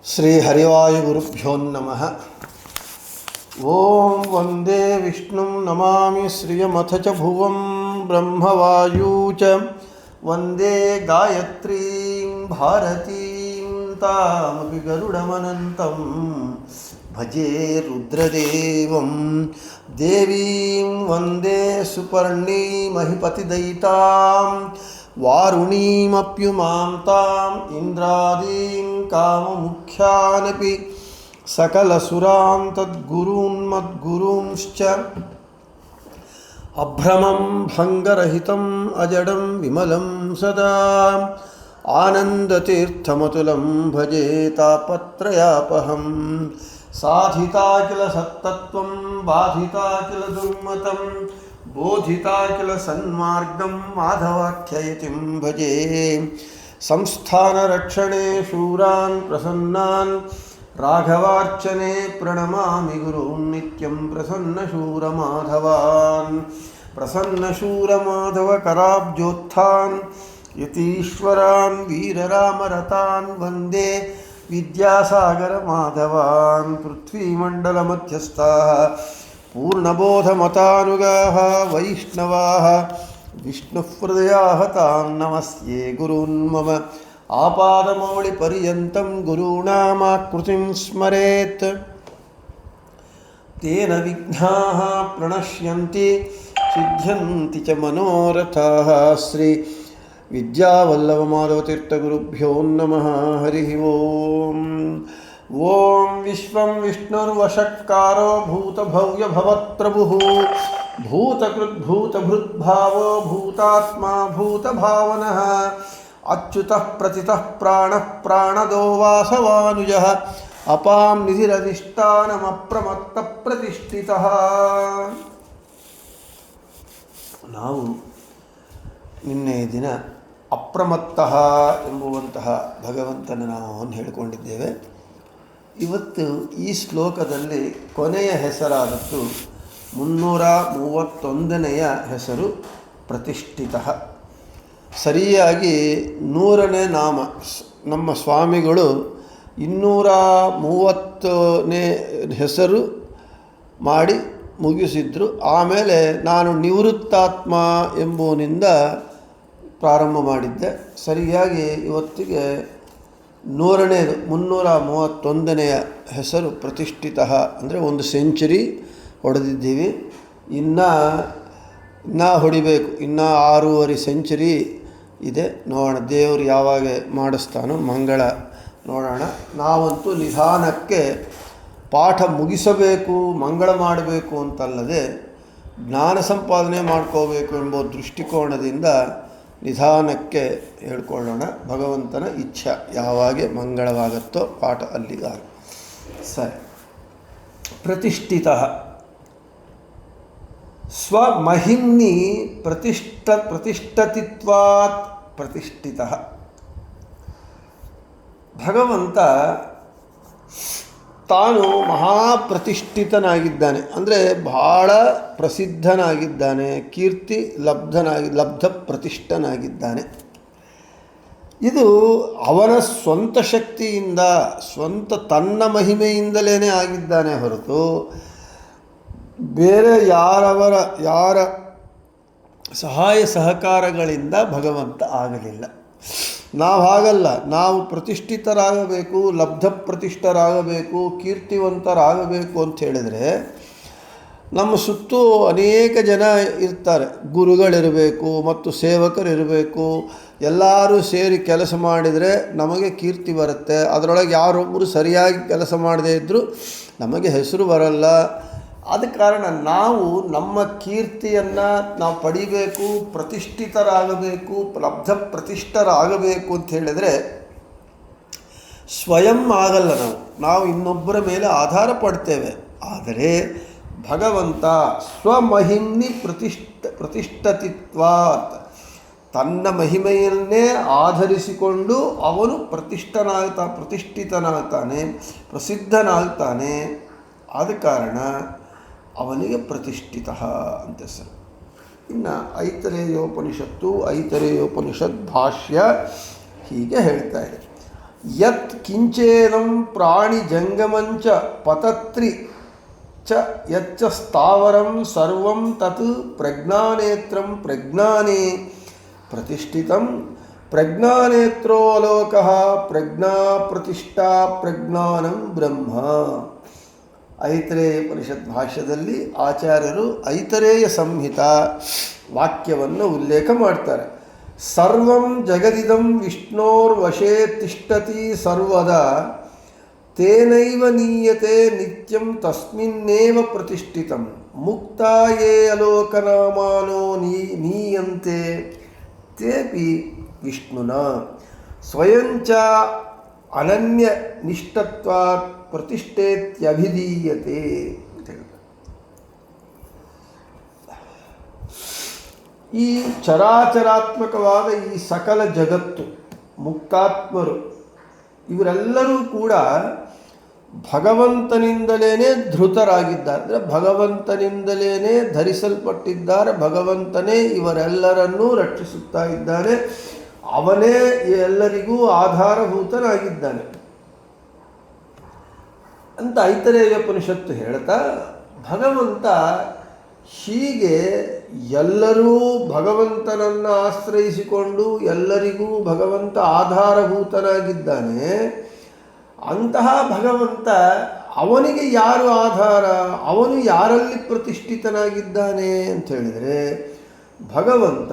ಶ್ರೀ ಹರಿವಾಯುಗುರುಭ್ಯೋ ನಮಃ. ಓಂ ವಂದೇ ವಿಷ್ಣುಂ ನಮಾಮಿ ಶ್ರಿಯಮಥ ಚ ಭುವಂ ಬ್ರಹ್ಮವಾಯೂ ಚ ವಂದೇ ಗಾಯತ್ರೀಂ ಭಾರತೀಂ ತಾಮಪಿ ಗರುಡಮನಂತಂ ಭಜೆ ರುದ್ರದೇವಂ ದೇವೀಂ ವಂದೇ ಸುಪರ್ಣೀಮಹಿಪತಿದಯಿತಾಂ ವಾರುಣೀಮಪ್ಯುಮಾಂ ತಾಂ ಇಂದ್ರಾದೀಂ ಕಾಮಮುಖ್ಯಾನಪಿ ಸಕಲಸುರಾನ್ ತದ್ಗುರೂನ್ಮದ್ಗುರೂಂಶ್ಚ ಅಭ್ರಮಂ ಭಂಗರಹಿತಂ ಅಜಡಂ ವಿಮಲಂ ಸದಾ ಆನಂದತೀರ್ಥಮತುಲಂ ಭಜೆ ತಾಪತ್ರಯಾಪಹಂ ಸಾಧಿತಾ ಕಿಲ ಸತ್ತತ್ವಂ ಬಾಧಿತಾ ಕಿಲ ದುರ್ಮತಂ ಬೋಧಿತಾ ಕಿಲ ಸನ್ಮಾರ್ಗಂ ಮಾಧವಾಖ್ಯಯತಿಂ ಭಜೆ ಸಂಸ್ಥಾನರಕ್ಷಣೆ ಶೂರಾನ್ ಪ್ರಸನ್ನಾನ್ ರಾಘವಾರ್ಚನೆ ಪ್ರಣಮಾಮಿ ಗುರೂನ್ ನಿತ್ಯಂ ಪ್ರಸನ್ನಶೂರಮಾಧವಾನ್ ಪ್ರಸನ್ನಶೂರಮಾಧವಕರಾಬ್ಜೋತ್ಥಾನ್ ಯತೀಶ್ವರಾನ್ ವೀರರಾಮರತಾನ್ ವಂದೇ ವಿದ್ಯಾಸಾಗರಮಾಧವಾನ್ ಪೃಥ್ವೀಮಂಡಲಮಧ್ಯಸ್ಥಾಃ ಪೂರ್ಣಬೋಧಮತಾನುಗಾಃ ವೈಷ್ಣವಾಃ ವಿಷ್ಣುಹೃದಯಾಃ ತಾನ್ ನಮಸ್ಯೆ ಗುರೂನ್ ಮಮ ಆಪಾದಮೌಳಿಪರ್ಯಂತಂ ಗುರೂಣಾಮಾಕೃತಿಂ ಸ್ಮರೇತ್ ತೇನ ವಿಘ್ನಾಃ ಪ್ರಣಶ್ಯಂತಿ ಸಿದ್ಧ್ಯಂತಿ ಚ ಮನೋರಥಾಃ. ಶ್ರೀ ವಿದ್ಯಾವಲ್ಲಭಮಾಧವತೀರ್ಥಗುರುಭ್ಯೋ ನಮಃ. ಹರಿ ಓಂ. ಓಂ ವಿಶ್ವಂ ವಿಷ್ಣುರ್ವಷಟ್ಕಾರೋ ಭೂತಭವ್ಯಭವತ್ಪ್ರಭುಃ ಭೂತಕೃದ್ಭೂತಭೃದ್ಭಾವೋ ಭೂತಾತ್ಮಾ ಭೂತಭಾವನಃ ಅಚ್ಯುತಃ ಪ್ರತಿತಃ ಪ್ರಾಣಃ ಪ್ರಾಣದೋ ವಾಸವಾನುಜಃ ಅಪಾಂ ನಿಧಿರಧಿಷ್ಠಾನಮಪ್ರಮತ್ತ ಪ್ರತಿಷ್ಠಿತಃ. ನಾವು ನಿನ್ನೆ ದಿನ ಅಪ್ರಮತ್ತಃ ಎಂಬುವಂತಹ ಭಗವಂತನ ನಾಮವನ್ನು ಹೇಳಿಕೊಂಡಿದ್ದೇವೆ. ಇವತ್ತು ಈ ಶ್ಲೋಕದಲ್ಲಿ ಕೊನೆಯ ಹೆಸರಾದದ್ದು 331ನೆಯ ಹೆಸರು ಪ್ರತಿಷ್ಠಿತಃ. ಸರಿಯಾಗಿ 100ನೇ ನಾಮ ನಮ್ಮ ಸ್ವಾಮಿಗಳು 230ನೇ ಹೆಸರು ಮಾಡಿ ಮುಗಿಸಿದ್ರು. ಆಮೇಲೆ ನಾನು ನಿವೃತ್ತಾತ್ಮ ಎಂಬುವನಿಂದ ಪ್ರಾರಂಭ ಮಾಡಿದ್ದೆ. ಸರಿಯಾಗಿ ಇವತ್ತಿಗೆ 100ನೇದು 331ನೆಯ ಹೆಸರು ಪ್ರತಿಷ್ಠಿತಃ ಅಂದರೆ 1 ಸೆಂಚುರಿ ಹೊಡೆದಿದ್ದೀವಿ. ಇನ್ನೂ ಹೊಡಿಬೇಕು, ಇನ್ನೂ 6.5 ಸೆಂಚುರಿ ಇದೆ. ನೋಡೋಣ ದೇವರು ಯಾವಾಗ ಮಾಡಿಸ್ತಾನೋ ಮಂಗಳ ನೋಡೋಣ. ನಾವಂತೂ ನಿಧಾನಕ್ಕೆ ಪಾಠ ಮುಗಿಸಬೇಕು, ಮಂಗಳ ಮಾಡಬೇಕು ಅಂತಲ್ಲದೆ ಜ್ಞಾನ ಸಂಪಾದನೆ ಮಾಡ್ಕೋಬೇಕು ಎಂಬ ದೃಷ್ಟಿಕೋನದಿಂದ ನಿಧಾನಕ್ಕೆ ಹೇಳ್ಕೊಳ್ಳೋಣ. ಭಗವಂತನ ಇಚ್ಛೆ ಯಾವಾಗ ಮಂಗಳವಾಗುತ್ತೋ ಪಾಠ ಅಲ್ಲಿಗಾಗ. ಸರಿ. ಪ್ರತಿಷ್ಠಿತಃ ಸ್ವಮಹಿಮ್ನಿ ಪ್ರತಿಷ್ಠತಿತ್ವಾತ್ ಪ್ರತಿಷ್ಠಿತಃ. ಭಗವಂತ ತಾನು ಮಹಾಪ್ರತಿಷ್ಠಿತನಾಗಿದ್ದಾನೆ, ಅಂದರೆ ಬಹಳ ಪ್ರಸಿದ್ಧನಾಗಿದ್ದಾನೆ, ಕೀರ್ತಿ ಲಬ್ಧ ಪ್ರತಿಷ್ಠನಾಗಿದ್ದಾನೆ. ಇದು ಅವನ ಸ್ವಂತ ಶಕ್ತಿಯಿಂದ ತನ್ನ ಮಹಿಮೆಯಿಂದಲೇ ಆಗಿದ್ದಾನೆ ಹೊರತು ಬೇರೆ ಯಾರ ಸಹಾಯ ಸಹಕಾರಗಳಿಂದ ಭಗವಂತ ಆಗಲಿಲ್ಲ. ನಾವು ಹಾಗಲ್ಲ. ನಾವು ಪ್ರತಿಷ್ಠಿತರಾಗಬೇಕು, ಲಬ್ಧ ಪ್ರತಿಷ್ಠರಾಗಬೇಕು, ಕೀರ್ತಿವಂತರಾಗಬೇಕು ಅಂತ ಹೇಳಿದರೆ ನಮ್ಮ ಸುತ್ತೂ ಅನೇಕ ಜನ ಇರ್ತಾರೆ. ಗುರುಗಳಿರಬೇಕು ಮತ್ತು ಸೇವಕರಿರಬೇಕು. ಎಲ್ಲರೂ ಸೇರಿ ಕೆಲಸ ಮಾಡಿದರೆ ನಮಗೆ ಕೀರ್ತಿ ಬರುತ್ತೆ. ಅದರೊಳಗೆ ಯಾರೊಬ್ಬರು ಸರಿಯಾಗಿ ಕೆಲಸ ಮಾಡದೇ ಇದ್ದರೂ ನಮಗೆ ಹೆಸರು ಬರಲ್ಲ. ಆದ ಕಾರಣ ನಾವು ನಮ್ಮ ಕೀರ್ತಿಯನ್ನು ನಾವು ಪಡಿಬೇಕು, ಪ್ರತಿಷ್ಠಿತರಾಗಬೇಕು, ಲಬ್ಧ ಪ್ರತಿಷ್ಠರಾಗಬೇಕು ಅಂತ ಹೇಳಿದರೆ ಸ್ವಯಂ ಆಗಲ್ಲ. ನಾವು ಇನ್ನೊಬ್ಬರ ಮೇಲೆ ಆಧಾರ ಪಡ್ತೇವೆ. ಆದರೆ ಭಗವಂತ ಸ್ವಮಹಿಮ್ನಿ ಪ್ರತಿಷ್ಠತಿತ್ವಾತ್ ತನ್ನ ಮಹಿಮೆಯನ್ನೇ ಆಧರಿಸಿಕೊಂಡು ಅವನು ಪ್ರತಿಷ್ಠಿತನಾಗ್ತಾನೆ, ಪ್ರಸಿದ್ಧನಾಗ್ತಾನೆ. ಆದ ಕಾರಣ ಅವನಿಗೆ ಪ್ರತಿಷ್ಠಿತಃ ಅಂತ ಹೆಸರು. ಇನ್ನು ಐತರೇಯೋಪನಿಷತ್ತು, ಐತರೇಯೋಪನಿಷತ್ ಭಾಷ್ಯ ಹೀಗೆ ಹೇಳ್ತಾ ಇದೆ. ಯತ್ ಕಿಂಚೇದಂ ಪ್ರಾಣಿ ಜಂಗಮಂಚ ಪತತ್ರಿ ಚ ಯಚ್ಚ ಸ್ಥಾವರಂ ಸರ್ವಂ ತತ್ ಪ್ರಜ್ಞಾನೇತ್ರಂ ಪ್ರಜ್ಞಾನೇ ಪ್ರತಿಷ್ಠಿತಂ ಪ್ರಜ್ಞಾನೇತ್ರೋ ಅಲೋಕಃ ಪ್ರಜ್ಞಾ ಪ್ರತಿಷ್ಠಾ ಪ್ರಜ್ಞಾನಂ ಬ್ರಹ್ಮ. ಐತರೇಯ ಉಪನಿಷತ್ ಭಾಷ್ಯದಲ್ಲಿ ಆಚಾರ್ಯರು ಐತರೇಯ ಸಂಹಿತ ವಾಕ್ಯವನ್ನು ಉಲ್ಲೇಖ ಮಾಡ್ತಾರೆ. ಸರ್ವಂ ಜಗದಿದಂ ವಿಷ್ಣೋರ್ವಶೇ ತಿಷ್ಠತಿ ಸರ್ವದಾ ತೇನೈವ ನೀಯತೆ ನಿತ್ಯಂ ತಸ್ಮಿನ್ನೇವ ಪ್ರತಿಷ್ಠಿತಂ ಮುಕ್ತಾಯೇ ಅಲೋಕನಾಮಾನೋ ನೀಯಂತೆ ತೇಪಿ ವಿಷ್ಣುನ ಸ್ವಯಂಚ ಅನನ್ಯ ನಿಷ್ಠತ್ವಾತ್ ಪ್ರತಿಷ್ಠೇತ್ಯಭಿಧೀಯತೆ ಅಂತ ಹೇಳ್ತಾರೆ. ಈ ಚರಾಚರಾತ್ಮಕವಾದ ಈ ಸಕಲ ಜಗತ್ತು, ಮುಕ್ತಾತ್ಮರು ಇವರೆಲ್ಲರೂ ಕೂಡ ಭಗವಂತನಿಂದಲೇ ಧೃತರಾಗಿದ್ದಾರೆ. ಅಂದರೆ ಭಗವಂತನಿಂದಲೇ ಧರಿಸಲ್ಪಟ್ಟಿದ್ದಾರೆ. ಭಗವಂತನೇ ಇವರೆಲ್ಲರನ್ನೂ ರಕ್ಷಿಸುತ್ತಾ ಇದ್ದಾನೆ. ಅವನೇ ಎಲ್ಲರಿಗೂ ಆಧಾರಭೂತನಾಗಿದ್ದಾನೆ ಅಂತ ಐತರೇಯ ಉಪನಿಷತ್ತು ಹೇಳ್ತಾ, ಭಗವಂತ ಹೀಗೆ ಎಲ್ಲರೂ ಭಗವಂತನನ್ನು ಆಶ್ರಯಿಸಿಕೊಂಡು ಎಲ್ಲರಿಗೂ ಭಗವಂತ ಆಧಾರಭೂತನಾಗಿದ್ದಾನೆ. ಅಂತಹ ಭಗವಂತ ಅವನಿಗೆ ಯಾರು ಆಧಾರ, ಅವನು ಯಾರಲ್ಲಿ ಪ್ರತಿಷ್ಠಿತನಾಗಿದ್ದಾನೆ ಅಂತ ಹೇಳಿದರೆ, ಭಗವಂತ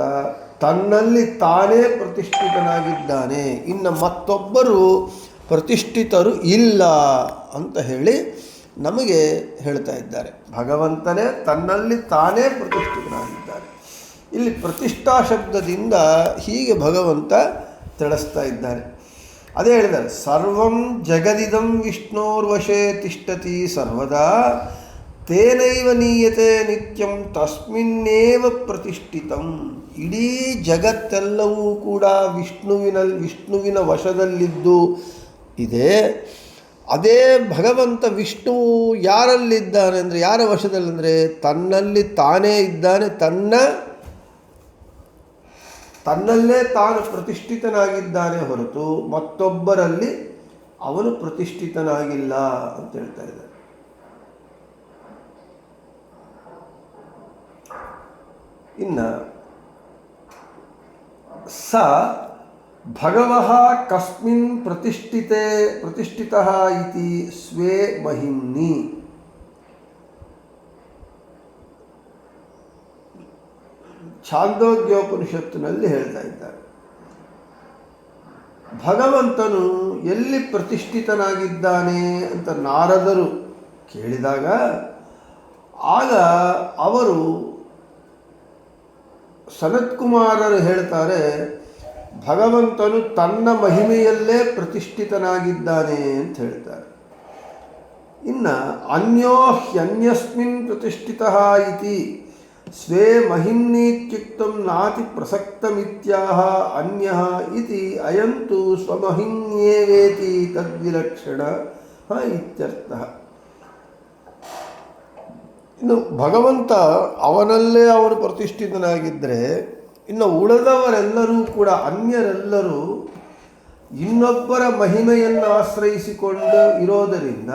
ತನ್ನಲ್ಲಿ ತಾನೇ ಪ್ರತಿಷ್ಠಿತನಾಗಿದ್ದಾನೆ. ಇನ್ನು ಮತ್ತೊಬ್ಬರು ಪ್ರತಿಷ್ಠಿತರು ಇಲ್ಲ ಅಂತ ಹೇಳಿ ನಮಗೆ ಹೇಳ್ತಾ ಇದ್ದಾರೆ. ಭಗವಂತನೇ ತನ್ನಲ್ಲಿ ತಾನೇ ಪ್ರತಿಷ್ಠಿತನಾಗಿದ್ದಾನೆ. ಇಲ್ಲಿ ಪ್ರತಿಷ್ಠಾ ಶಬ್ದದಿಂದ ಹೀಗೆ ಭಗವಂತ ತಿಳಿಸ್ತಾ ಇದ್ದಾನೆ. ಅದೇ ಹೇಳಿದ್ದಾರೆ, ಸರ್ವಂ ಜಗದಿದಂ ವಿಷ್ಣೋರ್ವಶೇ ತಿಷ್ಠತಿ ಸರ್ವದಾ ತೇನೈವ ನೀಯತೆ ನಿತ್ಯಂ ತಸ್ಮಿನ್ನೇವ ಪ್ರತಿಷ್ಠಿತಂ. ಇಡೀ ಜಗತ್ತೆಲ್ಲವೂ ಕೂಡ ವಿಷ್ಣುವಿನ ವಶದಲ್ಲಿದ್ದು ಇದೆ. ಅದೇ ಭಗವಂತ ವಿಷ್ಣು ಯಾರಲ್ಲಿದ್ದಾನೆ ಅಂದರೆ, ಯಾರ ವಶದಲ್ಲಂದರೆ ತನ್ನಲ್ಲಿ ತಾನೇ ಇದ್ದಾನೆ. ತನ್ನಲ್ಲೇ ತಾನು ಪ್ರತಿಷ್ಠಿತನಾಗಿದ್ದಾನೆ ಹೊರತು ಮತ್ತೊಬ್ಬರಲ್ಲಿ ಅವನು ಪ್ರತಿಷ್ಠಿತನಾಗಿಲ್ಲ ಅಂತ ಹೇಳ್ತಾ ಇದ್ದಾರೆ. ಇನ್ನು ಸ ಭಗವಃ ಕಸ್ಮಿನ್ ಪ್ರತಿಷ್ಠಿತಃ ಇತಿ ಸ್ವೇ ಮಹಿಮ್ನಿ. ಛಾಂದೋಗ್ಯೋಪನಿಷತ್ತಿನಲ್ಲಿ ಹೇಳ್ತಾ ಇದ್ದಾರೆ, ಭಗವಂತನು ಎಲ್ಲಿ ಪ್ರತಿಷ್ಠಿತನಾಗಿದ್ದಾನೆ ಅಂತ ನಾರದರು ಕೇಳಿದಾಗ, ಆಗ ಅವರು ಸನತ್ಕುಮಾರರು ಹೇಳ್ತಾರೆ, ಭಗವಂತನು ತನ್ನ ಮಹಿಮೆಯಲ್ಲೇ ಪ್ರತಿಷ್ಠಿತನಾಗಿದ್ದಾನೆ ಅಂತ ಹೇಳ್ತಾರೆ. ಇನ್ನು ಅನ್ಯೋ ಹ್ಯನ್ಯಸ್ಮಿನ್ ಪ್ರತಿಷ್ಠಿತಃ ಇತಿ ಸ್ವೇ ಮಹಿಮ್ನೀತ್ಯುಕ್ತಂ ನಾತಿ ಪ್ರಸಕ್ತಮಿತ್ಯಾಹ ಅನ್ಯಃ ಇತಿ ಅಯಂತು ಸ್ವಮಹಿಮ್ನೇವೇತಿ ತದ್ವಿಲಕ್ಷಣ ಇತ್ಯರ್ಥಃ. ಇನ್ನು ಭಗವಂತ ಅವನಲ್ಲೇ ಅವನು ಪ್ರತಿಷ್ಠಿತನಾಗಿದ್ದರೆ, ಇನ್ನು ಉಳಿದವರೆಲ್ಲರೂ ಕೂಡ ಅನ್ಯರೆಲ್ಲರೂ ಇನ್ನೊಬ್ಬರ ಮಹಿಮೆಯನ್ನು ಆಶ್ರಯಿಸಿಕೊಂಡು ಇರೋದರಿಂದ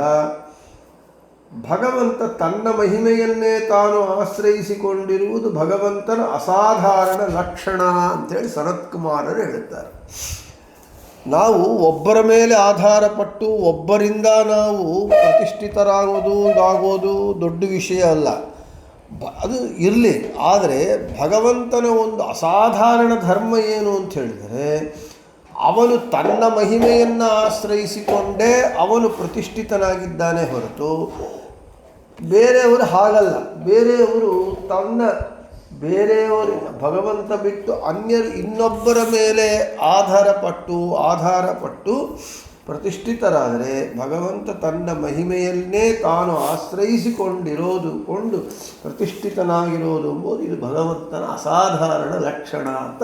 ಭಗವಂತ ತನ್ನ ಮಹಿಮೆಯನ್ನೇ ತಾನು ಆಶ್ರಯಿಸಿಕೊಂಡಿರುವುದು ಭಗವಂತನ ಅಸಾಧಾರಣ ಲಕ್ಷಣ ಅಂತೇಳಿ ಸನತ್ಕುಮಾರರು ಹೇಳುತ್ತಾರೆ. ನಾವು ಒಬ್ಬರ ಮೇಲೆ ಆಧಾರಪಟ್ಟು ಒಬ್ಬರಿಂದ ನಾವು ಪ್ರತಿಷ್ಠಿತರಾಗೋದು ದೊಡ್ಡ ವಿಷಯ ಅಲ್ಲ, ಅದು ಇರಲಿ. ಆದರೆ ಭಗವಂತನ ಒಂದು ಅಸಾಧಾರಣ ಧರ್ಮ ಏನು ಅಂತ ಹೇಳಿದರೆ, ಅವನು ತನ್ನ ಮಹಿಮೆಯನ್ನು ಆಶ್ರಯಿಸಿಕೊಂಡೇ ಅವನು ಪ್ರತಿಷ್ಠಿತನಾಗಿದ್ದಾನೆ ಹೊರತು ಬೇರೆಯವರು ಹಾಗಲ್ಲ. ಬೇರೆಯವರು ಭಗವಂತ ಬಿಟ್ಟು ಅನ್ಯರು ಇನ್ನೊಬ್ಬರ ಮೇಲೆ ಆಧಾರಪಟ್ಟು ಪ್ರತಿಷ್ಠಿತರಾದರೆ, ಭಗವಂತ ತನ್ನ ಮಹಿಮೆಯನ್ನೇ ತಾನು ಕೊಂಡು ಪ್ರತಿಷ್ಠಿತನಾಗಿರೋದು ಎಂಬುದು ಇದು ಭಗವಂತನ ಅಸಾಧಾರಣ ಲಕ್ಷಣ ಅಂತ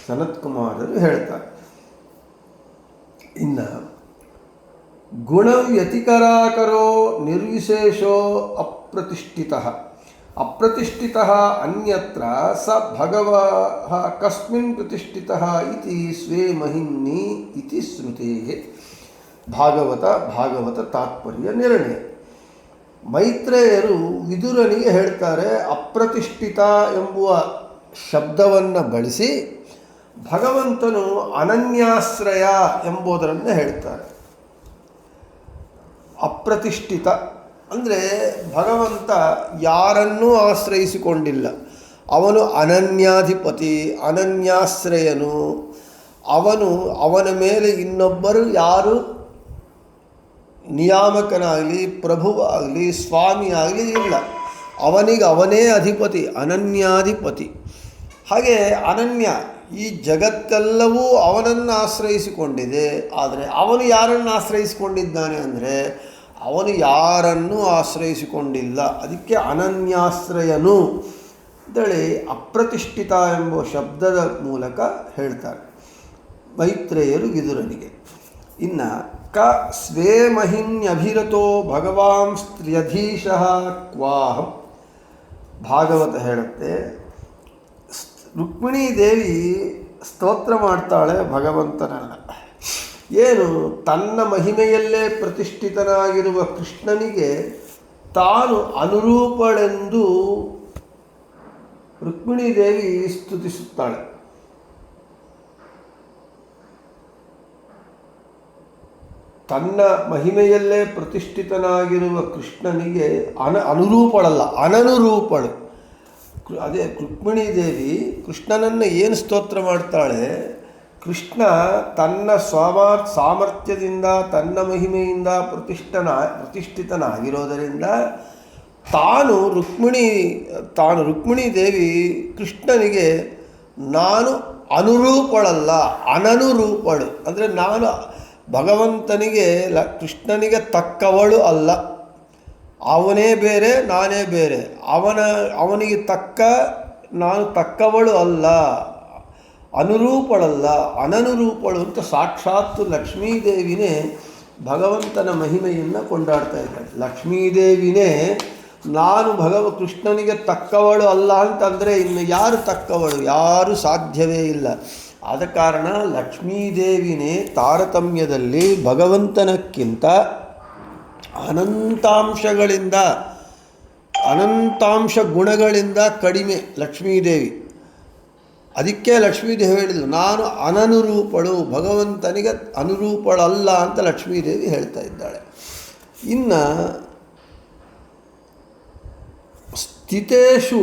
ಸನತ್ಕುಮಾರರು ಹೇಳ್ತಾರೆ. ಇನ್ನು ಗುಣವ್ಯತಿಕರಾಕರೋ ನಿರ್ವಿಶೇಷೋ ಅಪ್ರತಿಷ್ಠಿತಃ ಅನ್ಯತ್ರ ಸ ಭಗವಃ ಕಸ್ಮಿನ್ ಪ್ರತಿಷ್ಠಿತಃ ಇತಿ ಸ್ವೇ ಮಹಿಮ್ನಿ ಇತಿ ಶ್ರುತೇಃ. ಭಾಗವತ ತಾತ್ಪರ್ಯ ನಿರ್ಣಯ. ಮೈತ್ರೇಯರು ವಿದುರನಿಗೆ ಹೇಳ್ತಾರೆ, ಅಪ್ರತಿಷ್ಠಿತ ಎಂಬುವ ಶಬ್ದವನ್ನು ಬಳಸಿ ಭಗವಂತನು ಅನನ್ಯಾಶ್ರಯ ಎಂಬುದನ್ನು ಹೇಳ್ತಾರೆ. ಅಪ್ರತಿಷ್ಠಿತ ಅಂದರೆ ಭಗವಂತ ಯಾರನ್ನೂ ಆಶ್ರಯಿಸಿಕೊಂಡಿಲ್ಲ, ಅವನು ಅನನ್ಯಾಧಿಪತಿ, ಅನನ್ಯಾಶ್ರಯನು. ಅವನ ಮೇಲೆ ಇನ್ನೊಬ್ಬರು ಯಾರು ನಿಯಾಮಕನಾಗಲಿ ಪ್ರಭುವಾಗಲಿ ಸ್ವಾಮಿಯಾಗಲಿ ಇಲ್ಲ. ಅವನೇ ಅಧಿಪತಿ, ಅನನ್ಯಾಧಿಪತಿ. ಹಾಗೆ ಅನನ್ಯ, ಈ ಜಗತ್ತೆಲ್ಲವೂ ಅವನನ್ನು ಆಶ್ರಯಿಸಿಕೊಂಡಿದೆ. ಆದರೆ ಅವನು ಯಾರನ್ನು ಆಶ್ರಯಿಸಿಕೊಂಡಿದ್ದಾನೆ ಅಂದರೆ ಅವನು ಯಾರನ್ನೂ ಆಶ್ರಯಿಸಿಕೊಂಡಿಲ್ಲ. ಅದಕ್ಕೆ ಅನನ್ಯಾಶ್ರಯನು ಅಂತೇಳಿ ಅಪ್ರತಿಷ್ಠಿತ ಎಂಬ ಶಬ್ದದ ಮೂಲಕ ಹೇಳ್ತಾರೆ ಮೈತ್ರೇಯರು ವಿದುರನಿಗೆ. ಇನ್ನು ಕ ಸ್ವೇ ಮಹಿನ್ಯಭಿರತೋ ಭಗವಾಂಸ್ತ್ರ್ಯಧೀಶಃ ಕ್ವಾಹಂ. ಭಾಗವತ ಹೇಳುತ್ತೆ, ರುಕ್ಮಿಣೀ ದೇವಿ ಸ್ತೋತ್ರ ಮಾಡ್ತಾಳೆ ಭಗವಂತನಲ್ಲ. ಏನು, ತನ್ನ ಮಹಿಮೆಯಲ್ಲೇ ಪ್ರತಿಷ್ಠಿತನಾಗಿರುವ ಕೃಷ್ಣನಿಗೆ ತಾನು ಅನುರೂಪಳೆಂದು ರುಕ್ಮಿಣೀ ದೇವಿ ಸ್ತುತಿಸುತ್ತಾಳೆ. ತನ್ನ ಮಹಿಮೆಯಲ್ಲೇ ಪ್ರತಿಷ್ಠಿತನಾಗಿರುವ ಕೃಷ್ಣನಿಗೆ ಅನುರೂಪಳಲ್ಲ, ಅನನುರೂಪಳು. ಅದೇ ರುಕ್ಮಿಣೀ ದೇವಿ ಕೃಷ್ಣನನ್ನು ಏನು ಸ್ತೋತ್ರ ಮಾಡ್ತಾಳೆ, ಕೃಷ್ಣ ತನ್ನ ಸಾಮರ್ಥ್ಯದಿಂದ ತನ್ನ ಮಹಿಮೆಯಿಂದ ಪ್ರತಿಷ್ಠಿತನಾಗಿರೋದರಿಂದ ತಾನು ರುಕ್ಮಿಣೀ ದೇವಿ ಕೃಷ್ಣನಿಗೆ ನಾನು ಅನುರೂಪಳಲ್ಲ, ಅನನುರೂಪಳು. ಅಂದರೆ ನಾನು ಭಗವಂತನಿಗೆ ಕೃಷ್ಣನಿಗೆ ತಕ್ಕವಳು ಅಲ್ಲ. ಅವನೇ ಬೇರೆ, ನಾನೇ ಬೇರೆ. ಅವನಿಗೆ ತಕ್ಕ ನಾನು ತಕ್ಕವಳು ಅಲ್ಲ, ಅನುರೂಪಳಲ್ಲ, ಅನನುರೂಪಳು ಅಂತ ಸಾಕ್ಷಾತ್ತು ಲಕ್ಷ್ಮೀದೇವಿನೇ ಭಗವಂತನ ಮಹಿಮೆಯನ್ನು ಕೊಂಡಾಡ್ತಾ ಇದ್ದಾಳೆ. ಲಕ್ಷ್ಮೀದೇವಿನೇ ನಾನು ಕೃಷ್ಣನಿಗೆ ತಕ್ಕವಳು ಅಲ್ಲ ಅಂತಂದರೆ ಇನ್ನು ಯಾರು ತಕ್ಕವಳು? ಯಾರು ಸಾಧ್ಯವೇ ಇಲ್ಲ. ಆದ ಕಾರಣ ಲಕ್ಷ್ಮೀದೇವಿನೇ ತಾರತಮ್ಯದಲ್ಲಿ ಭಗವಂತನಕ್ಕಿಂತ ಅನಂತಾಂಶ ಗುಣಗಳಿಂದ ಕಡಿಮೆ ಲಕ್ಷ್ಮೀದೇವಿ. ಅದಕ್ಕೆ ಲಕ್ಷ್ಮೀದೇವಿ ಹೇಳಿದ್ಲು, ನಾನು ಅನನುರೂಪಳು, ಭಗವಂತನಿಗೆ ಅನುರೂಪಳಲ್ಲ ಅಂತ ಲಕ್ಷ್ಮೀದೇವಿ ಹೇಳ್ತಾ ಇದ್ದಾಳೆ. ಇನ್ನು ಸ್ಥಿತೇಷು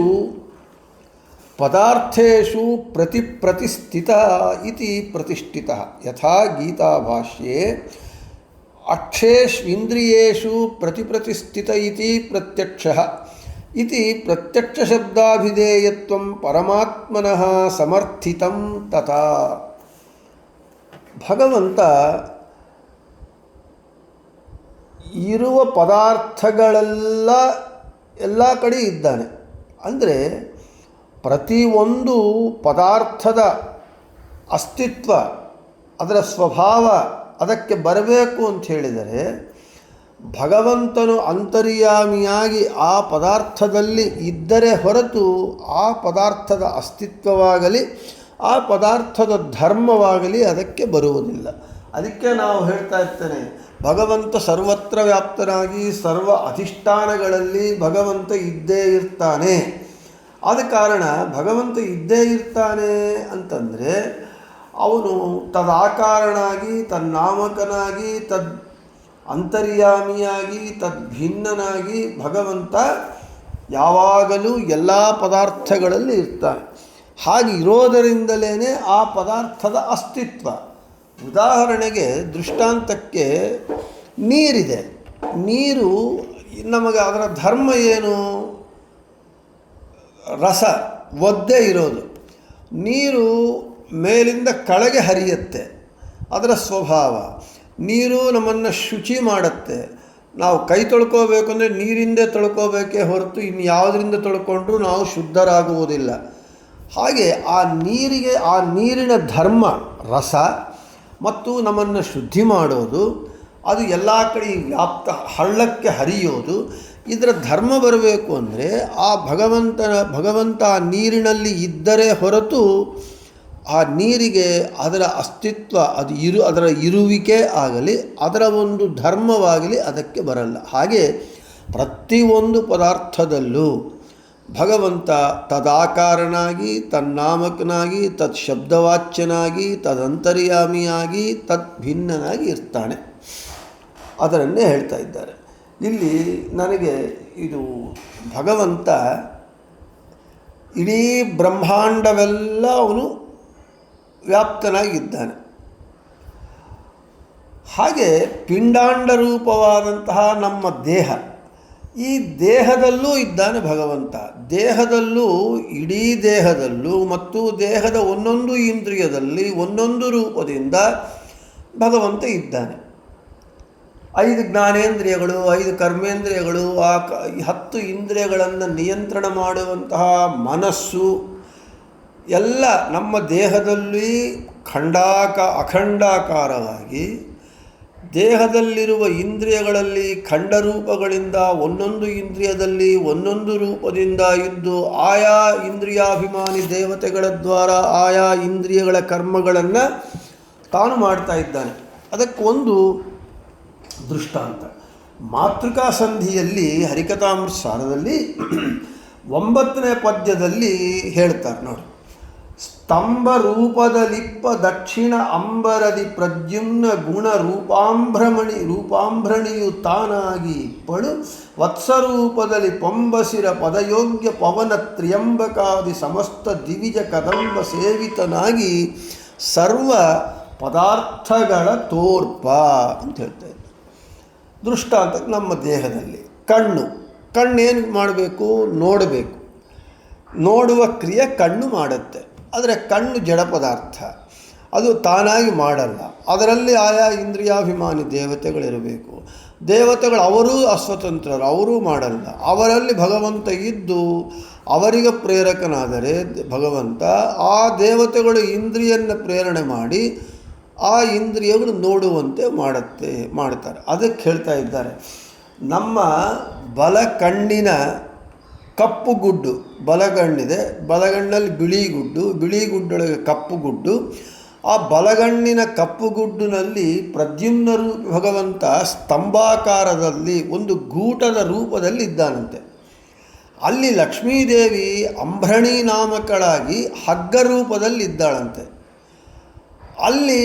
ಪದಾರ್ಥೇಷು ಪ್ರತಿಸ್ಥಿತ ಇತಿ ಪ್ರತಿಷ್ಠಿತ ಯಥಾ ಗೀತಾಭಾಷ್ಯೆ ಅಕ್ಷೇಷ್ವಿಂದ್ರಿಯೇಷು ಪ್ರತಿಸ್ಥಿತ ಇತಿ ಪ್ರತ್ಯಕ್ಷಃ ಇತಿ ಪ್ರತ್ಯಕ್ಷಶಬ್ದಾಭಿಧೇಯತ್ವಂ ಪರಮಾತ್ಮನಃ ಸಮರ್ಥಿತಂ ತಥಾ. ಭಗವಂತ ಇರುವ ಎಲ್ಲ ಕಡೆ ಇದ್ದಾನೆ. ಅಂದರೆ ಪ್ರತಿಯೊಂದು ಪದಾರ್ಥದ ಅಸ್ತಿತ್ವ, ಅದರ ಸ್ವಭಾವ ಅದಕ್ಕೆ ಬರಬೇಕು ಅಂತ ಹೇಳಿದರೆ ಭಗವಂತನು ಅಂತರ್ಯಾಮಿಯಾಗಿ ಆ ಪದಾರ್ಥದಲ್ಲಿ ಇದ್ದರೆ ಹೊರತು ಆ ಪದಾರ್ಥದ ಅಸ್ತಿತ್ವವಾಗಲಿ ಆ ಪದಾರ್ಥದ ಧರ್ಮವಾಗಲಿ ಅದಕ್ಕೆ ಬರುವುದಿಲ್ಲ. ಅದಕ್ಕೆ ನಾವು ಹೇಳ್ತಾ ಇರ್ತೇನೆ, ಭಗವಂತ ಸರ್ವತ್ರ ವ್ಯಾಪ್ತನಾಗಿ ಸರ್ವ ಅಧಿಷ್ಠಾನಗಳಲ್ಲಿ ಭಗವಂತ ಇದ್ದೇ ಇರ್ತಾನೆ. ಆದ ಕಾರಣ ಭಗವಂತ ಇದ್ದೇ ಇರ್ತಾನೆ ಅಂತಂದರೆ ಅವನು ತದಾಕಾರನಾಗಿ ತನ್ನಾಮಕನಾಗಿ ಅಂತರ್ಯಾಮಿಯಾಗಿ ತದ್ಭಿನ್ನನಾಗಿ ಭಗವಂತ ಯಾವಾಗಲೂ ಎಲ್ಲ ಪದಾರ್ಥಗಳಲ್ಲಿ ಇರ್ತಾನೆ. ಹಾಗೆ ಇರೋದರಿಂದಲೇ ಆ ಪದಾರ್ಥದ ಅಸ್ತಿತ್ವ. ಉದಾಹರಣೆಗೆ ದೃಷ್ಟಾಂತಕ್ಕೆ ನೀರಿದೆ. ನೀರು ನಮಗೆ ಅದರ ಧರ್ಮ ಏನು? ರಸ ಒದ್ದೆ ಇರೋದು. ನೀರು ಮೇಲಿಂದ ಕೆಳಗೆ ಹರಿಯುತ್ತೆ, ಅದರ ಸ್ವಭಾವ. ನೀರು ನಮ್ಮನ್ನು ಶುಚಿ ಮಾಡುತ್ತೆ. ನಾವು ಕೈ ತೊಳ್ಕೋಬೇಕು ಅಂದರೆ ನೀರಿಂದೇ ತೊಳ್ಕೋಬೇಕೇ ಹೊರತು ಇನ್ನು ಯಾವುದರಿಂದ ತೊಳ್ಕೊಂಡ್ರೂ ನಾವು ಶುದ್ಧರಾಗುವುದಿಲ್ಲ. ಹಾಗೆ ಆ ನೀರಿನ ಧರ್ಮ ರಸ ಮತ್ತು ನಮ್ಮನ್ನು ಶುದ್ಧಿ ಮಾಡೋದು, ಅದು ಎಲ್ಲ ಕಡೆ ವ್ಯಾಪ್ತ, ಹಳ್ಳಕ್ಕೆ ಹರಿಯೋದು. ಇದರ ಧರ್ಮ ಬರಬೇಕು ಅಂದರೆ ಆ ಭಗವಂತ ನೀರಿನಲ್ಲಿ ಇದ್ದರೆ ಹೊರತು ಆ ನೀರಿಗೆ ಅದರ ಅಸ್ತಿತ್ವ ಅದರ ಇರುವಿಕೆ ಆಗಲಿ ಅದರ ಒಂದು ಧರ್ಮವಾಗಲಿ ಅದಕ್ಕೆ ಬರಲ್ಲ. ಹಾಗೆ ಪ್ರತಿಯೊಂದು ಪದಾರ್ಥದಲ್ಲೂ ಭಗವಂತ ತದಾಕಾರನಾಗಿ, ತನ್ನಾಮಕನಾಗಿ, ತತ್ ಶಬ್ದವಾಚ್ಯನಾಗಿ, ತದಂತರ್ಯಾಮಿಯಾಗಿ, ತತ್ ಭಿನ್ನನಾಗಿ ಇರ್ತಾನೆ. ಅದರನ್ನೇ ಹೇಳ್ತಾ ಇದ್ದಾರೆ ಇಲ್ಲಿ. ನನಗೆ ಇದು ಭಗವಂತ ಇಡೀ ಬ್ರಹ್ಮಾಂಡವೆಲ್ಲ ಅವನು ವ್ಯಾಪ್ತನಾಗಿದ್ದಾನೆ. ಹಾಗೆ ಪಿಂಡಾಂಡ ರೂಪವಾದಂತಹ ನಮ್ಮ ದೇಹ, ಈ ದೇಹದಲ್ಲೂ ಇದ್ದಾನೆ ಭಗವಂತ. ದೇಹದಲ್ಲೂ, ಇಡೀ ದೇಹದಲ್ಲೂ ಮತ್ತು ದೇಹದ ಒಂದೊಂದು ಇಂದ್ರಿಯದಲ್ಲಿ ಒಂದೊಂದು ರೂಪದಿಂದ ಭಗವಂತ ಇದ್ದಾನೆ. 5 ಜ್ಞಾನೇಂದ್ರಿಯಗಳು, 5 ಕರ್ಮೇಂದ್ರಿಯಗಳು, 10 ಇಂದ್ರಿಯಗಳನ್ನು ನಿಯಂತ್ರಣ ಮಾಡುವಂತಹ ಮನಸ್ಸು ಎಲ್ಲ ನಮ್ಮ ದೇಹದಲ್ಲಿ ಅಖಂಡಾಕಾರವಾಗಿ ದೇಹದಲ್ಲಿರುವ ಇಂದ್ರಿಯಗಳಲ್ಲಿ ಖಂಡರೂಪಗಳಿಂದ ಒಂದೊಂದು ಇಂದ್ರಿಯದಲ್ಲಿ ಒಂದೊಂದು ರೂಪದಿಂದ ಇದ್ದು ಆಯಾ ಇಂದ್ರಿಯಾಭಿಮಾನಿ ದೇವತೆಗಳ ದ್ವಾರ ಆಯಾ ಇಂದ್ರಿಯಗಳ ಕರ್ಮಗಳನ್ನು ತಾನು ಮಾಡ್ತಾ ಇದ್ದಾನೆ. ಅದಕ್ಕೊಂದು ದೃಷ್ಟಾಂತ ಮಾತೃಕಾ ಸಂಧಿಯಲ್ಲಿ ಹರಿಕಥಾಮೃತ ಸಾರದಲ್ಲಿ 9ನೇ ಪದ್ಯದಲ್ಲಿ ಹೇಳ್ತಾರೆ ನೋಡಿ. ಸ್ತಂಭ ರೂಪದಲಿಪ್ಪ ದಕ್ಷಿಣ ಅಂಬರದಿ ಪ್ರದ್ಯುಮ್ನ ಗುಣ ರೂಪಾಂಭ್ರಣಿಯು ತಾನಾಗಿ ಪಡು ವತ್ಸರೂಪದಲ್ಲಿ ಪೊಂಬಸಿರ ಪದಯೋಗ್ಯ ಪವನ ತ್ರ್ಯಂಬಕಾದಿ ಸಮಸ್ತ ದಿವಿಜ ಕದಂಬ ಸೇವಿತನಾಗಿ ಸರ್ವ ಪದಾರ್ಥಗಳ ತೋರ್ಪ ಅಂತ ಹೇಳ್ತಾ ಇದ್ದಾರೆ. ದೃಷ್ಟಾಂತ ನಮ್ಮ ದೇಹದಲ್ಲಿ ಕಣ್ಣೇನು ಮಾಡಬೇಕು? ನೋಡಬೇಕು. ನೋಡುವ ಕ್ರಿಯೆ ಕಣ್ಣು ಮಾಡುತ್ತೆ. ಆದರೆ ಕಣ್ಣು ಜಡ ಪದಾರ್ಥ, ಅದು ತಾನಾಗಿ ಮಾಡಲ್ಲ. ಅದರಲ್ಲಿ ಆಯಾ ಇಂದ್ರಿಯಾಭಿಮಾನಿ ದೇವತೆಗಳಿರಬೇಕು. ದೇವತೆಗಳು ಅವರೂ ಅಸ್ವತಂತ್ರರು, ಅವರೂ ಮಾಡಲ್ಲ. ಅವರಲ್ಲಿ ಭಗವಂತ ಇದ್ದು ಅವರಿಗೆ ಪ್ರೇರಕನಾದರೆ ಭಗವಂತ ಆ ದೇವತೆಗಳು ಇಂದ್ರಿಯನ್ನು ಪ್ರೇರಣೆ ಮಾಡಿ ಆ ಇಂದ್ರಿಯಗಳು ನೋಡುವಂತೆ ಮಾಡ್ತಾರೆ. ಅದಕ್ಕೆ ಹೇಳ್ತಾ ಇದ್ದಾರೆ, ನಮ್ಮ ಬಲ ಕಣ್ಣಿನ ಕಪ್ಪು ಗುಡ್ಡು, ಬಲಗಣ್ಣಿದೆ, ಬಲಗಣ್ಣಲ್ಲಿ ಬಿಳಿ ಗುಡ್ಡೊಳಗೆ ಕಪ್ಪು ಗುಡ್ಡು. ಆ ಬಲಗಣ್ಣಿನ ಕಪ್ಪು ಗುಡ್ಡಿನಲ್ಲಿ ಪ್ರದ್ಯುಮ್ನರು ಭಗವಂತ ಸ್ತಂಭಾಕಾರದಲ್ಲಿ ಒಂದು ಗೂಟದ ರೂಪದಲ್ಲಿ ಇದ್ದಾನಂತೆ. ಅಲ್ಲಿ ಲಕ್ಷ್ಮೀದೇವಿ ಅಂಬ್ರಣಿ ನಾಮಕಳಾಗಿ ಹಗ್ಗ ರೂಪದಲ್ಲಿ ಇದ್ದಾಳಂತೆ. ಅಲ್ಲಿ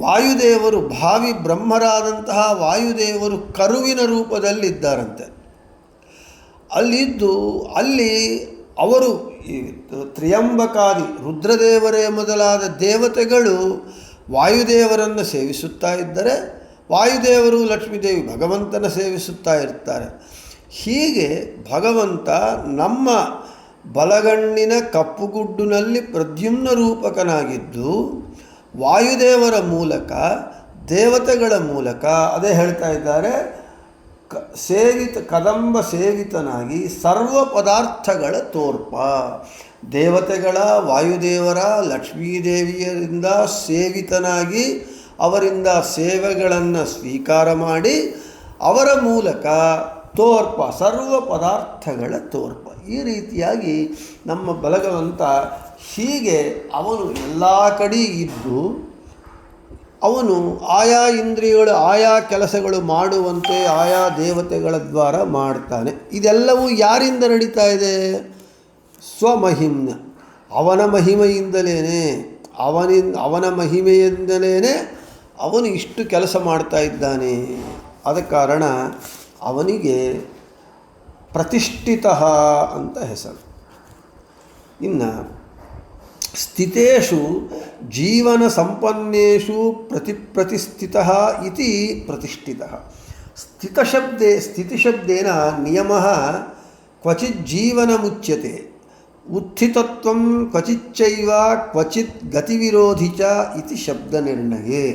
ವಾಯುದೇವರು, ಭಾವಿ ಬ್ರಹ್ಮರಾದಂತಹ ವಾಯುದೇವರು ಕರುವಿನ ರೂಪದಲ್ಲಿದ್ದಾರಂತೆ. ಅಲ್ಲಿ ಅವರು ತ್ರ್ಯಂಬಕಾದಿ ರುದ್ರದೇವರೇ ಮೊದಲಾದ ದೇವತೆಗಳು ವಾಯುದೇವರನ್ನು ಸೇವಿಸುತ್ತಾ ಇದ್ದರೆ, ವಾಯುದೇವರು ಲಕ್ಷ್ಮೀದೇವಿ ಭಗವಂತನ ಸೇವಿಸುತ್ತಾ ಇರ್ತಾರೆ. ಹೀಗೆ ಭಗವಂತ ನಮ್ಮ ಬಲಗಣ್ಣಿನ ಕಪ್ಪುಗುಡ್ಡಿನಲ್ಲಿ ಪ್ರದ್ಯುಮ್ನ ರೂಪಕನಾಗಿದ್ದು ವಾಯುದೇವರ ಮೂಲಕ, ದೇವತೆಗಳ ಮೂಲಕ, ಅದೇ ಹೇಳ್ತಾ ಇದ್ದಾರೆ, ಕದಂಬ ಸೇವಿತನಾಗಿ ಸರ್ವ ಪದಾರ್ಥಗಳ ತೋರ್ಪ. ದೇವತೆಗಳ, ವಾಯುದೇವರ, ಲಕ್ಷ್ಮೀದೇವಿಯರಿಂದ ಸೇವಿತನಾಗಿ ಅವರಿಂದ ಸೇವೆಗಳನ್ನು ಸ್ವೀಕಾರ ಮಾಡಿ ಅವರ ಮೂಲಕ ತೋರ್ಪ, ಸರ್ವ ಪದಾರ್ಥಗಳ ತೋರ್ಪ. ಈ ರೀತಿಯಾಗಿ ನಮ್ಮ ಭಗವಂತ ಹೀಗೆ ಅವನು ಎಲ್ಲ ಕಡೆ ಇದ್ದು ಅವನು ಆಯಾ ಇಂದ್ರಿಯಗಳು ಆಯಾ ಕೆಲಸಗಳು ಮಾಡುವಂತೆ ಆಯಾ ದೇವತೆಗಳ ದ್ವಾರ ಮಾಡ್ತಾನೆ. ಇದೆಲ್ಲವೂ ಯಾರಿಂದ ನಡೀತಾ ಇದೆ? ಸ್ವಮಹಿಮ್ನ, ಅವನ ಮಹಿಮೆಯಿಂದಲೇ, ಅವನ ಮಹಿಮೆಯಿಂದಲೇ ಅವನು ಇಷ್ಟು ಕೆಲಸ ಮಾಡ್ತಾ ಇದ್ದಾನೆ. ಆದ ಕಾರಣ ಅವನಿಗೆ ಪ್ರತಿಷ್ಠಿತ ಅಂತ ಹೆಸರು. ಇನ್ನು ಸ್ಥಿತೇಷು ಜೀವನ ಸಂಪನ್ನೇಷು ಪ್ರತಿಷ್ಠಿತಃ ಇತಿ ಪ್ರತಿಷ್ಠಿತಃ. ಸ್ಥಿತಿಶಬ್ದೇನ ನಿಯಮಃ ಕ್ವಚಿತ್ ಜೀವನಮುಚ್ಯತೆ, ಉತ್ಥಿತತ್ವಂ ಕ್ವಚಿಚ್ಚೈವ ಕ್ವಚಿತ್ ಗತಿವಿರೋಧಿ ಚ ಇತಿ ಶಬ್ದನಿರ್ಣಯೇ.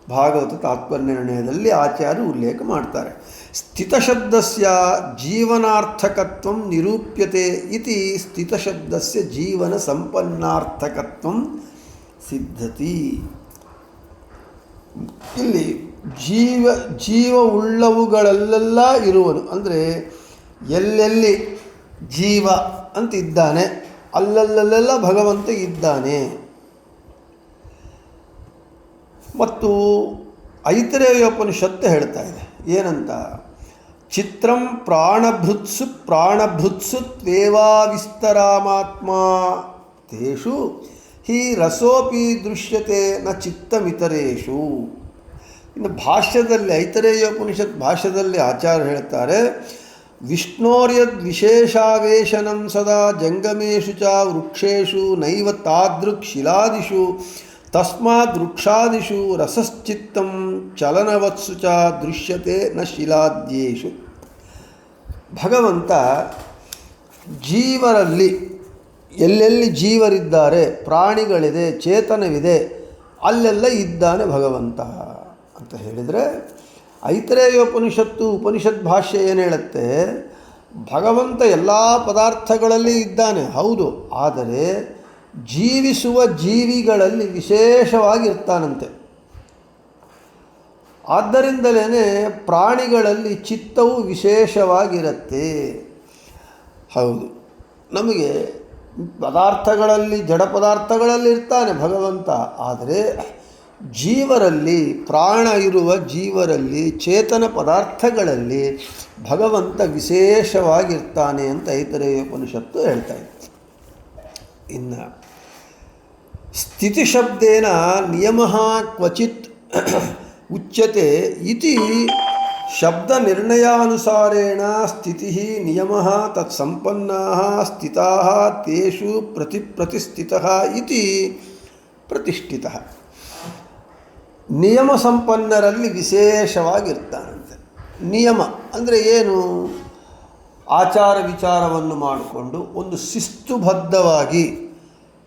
ಭಾಗವತ ತಾತ್ಪರ್ಯನಿರ್ಣಯದಲ್ಲಿ ಆಚಾರ್ಯರು ಉಲ್ಲೇಖ ಮಾಡ್ತಾರೆ. ಸ್ಥಿತಶಬ್ದಸ್ಯ ಜೀವನಾರ್ಥಕತ್ವಂ ನಿರೂಪ್ಯತೆ ಇತಿ ಸ್ಥಿತಶಬ್ದಸ್ಯ ಜೀವನ ಸಂಪನ್ನಾರ್ಥಕತ್ವಂ ಸಿದ್ಧತಿ. ಇಲ್ಲಿ ಜೀವ ಉಳ್ಳವುಗಳಲ್ಲೆಲ್ಲ ಇರುವನು, ಅಂದರೆ ಎಲ್ಲೆಲ್ಲಿ ಜೀವ ಅಂತ ಇದ್ದಾನೆ ಅಲ್ಲಲ್ಲೆಲ್ಲ ಭಗವಂತ ಇದ್ದಾನೆ ಮತ್ತು ಐತರೇಯ ಉಪನಿಷತ್ತು ಹೇಳ್ತಾ ಇದೆ ಏನಂತ, ಚಿತ್ರಂ ಪ್ರಾಣಭೃತ್ಸು ತ್ವೇವಾ ವಿಸ್ತರಾಮಾತ್ಮ ತೇಷು ಹಿ ರಸೋಪಿ ದೃಶ್ಯತೆ ನ ಚಿತ್ತಮಿತರೇಷು. ಇನ್ನು ಭಾಷ್ಯದಲ್ಲಿ ಐತರೇಯ ಉಪನಿಷತ್ ಭಾಷ್ಯದಲ್ಲಿ ಆಚಾರ್ಯ ಹೇಳ್ತಾರೆ, ವಿಷ್ಣೋರ್ಯದ್ ವಿಶೇಷಾವೇಶನಂ ಸದಾ ಜಂಗಮೇಶು ಚ ವೃಕ್ಷೇಶು ನೈವ ತಾದೃಕ್ ಶಿಲಾದಿಷು ತಸ್ಮಾದ್ ವೃಕ್ಷಾದಿಷು ರಸಶ್ಚಿತ್ತಂ ಚಲನವತ್ಸು ಚ ದೃಶ್ಯತೆ ನ ಶಿಲಾದ್ಯೇಷು. ಭಗವಂತ ಜೀವರಲ್ಲಿ ಎಲ್ಲೆಲ್ಲಿ ಜೀವರಿದ್ದಾರೆ, ಪ್ರಾಣಿಗಳಿದೆ, ಚೇತನವಿದೆ, ಅಲ್ಲೆಲ್ಲ ಇದ್ದಾನೆ ಭಗವಂತ ಅಂತ ಹೇಳಿದರೆ, ಉಪನಿಷತ್ ಭಾಷ್ಯ ಏನು ಹೇಳುತ್ತೆ, ಭಗವಂತ ಎಲ್ಲ ಪದಾರ್ಥಗಳಲ್ಲಿ ಇದ್ದಾನೆ ಹೌದು, ಆದರೆ ಜೀವಿಸುವ ಜೀವಿಗಳಲ್ಲಿ ವಿಶೇಷವಾಗಿರ್ತಾನಂತೆ. ಆದ್ದರಿಂದಲೇ ಪ್ರಾಣಿಗಳಲ್ಲಿ ಚಿತ್ತವು ವಿಶೇಷವಾಗಿರುತ್ತೆ. ಹೌದು, ನಮಗೆ ಪದಾರ್ಥಗಳಲ್ಲಿ ಜಡ ಪದಾರ್ಥಗಳಲ್ಲಿ ಇರ್ತಾನೆ ಭಗವಂತ, ಆದರೆ ಜೀವರಲ್ಲಿ, ಪ್ರಾಣ ಇರುವ ಜೀವರಲ್ಲಿ, ಚೇತನ ಪದಾರ್ಥಗಳಲ್ಲಿ ಭಗವಂತ ವಿಶೇಷವಾಗಿರ್ತಾನೆ ಅಂತ ಐತರೇಯ ಉಪನಿಷತ್ತು ಹೇಳ್ತಾ ಇದೆ. ಇನ್ನು ಸ್ಥಿತಿಶಬ್ದೇನ ನಿಯಮಃ ಕ್ವಚಿತ್ ಉಚ್ಯತೆ ಇತಿ ಶಬ್ದ ನಿರ್ಣಯಾನುಸಾರೇಣ ಸ್ಥಿತಿ ನಿಯಮಃ ತತ್ ಸಂಪನ್ನಾಃ ಸ್ಥಿತಾಃ ತೇಷು ಪ್ರತಿಷ್ಠಿತಃ ಇತಿ ಪ್ರತಿಷ್ಠಿತಃ. ನಿಯಮ ಸಂಪನ್ನರಲ್ಲಿ ವಿಶೇಷವಾಗಿರ್ತಾನಂತೆ. ನಿಯಮ ಅಂದರೆ ಏನು? ಆಚಾರ ವಿಚಾರವನ್ನು ಮಾಡಿಕೊಂಡು ಒಂದು ಶಿಸ್ತುಬದ್ಧವಾಗಿ,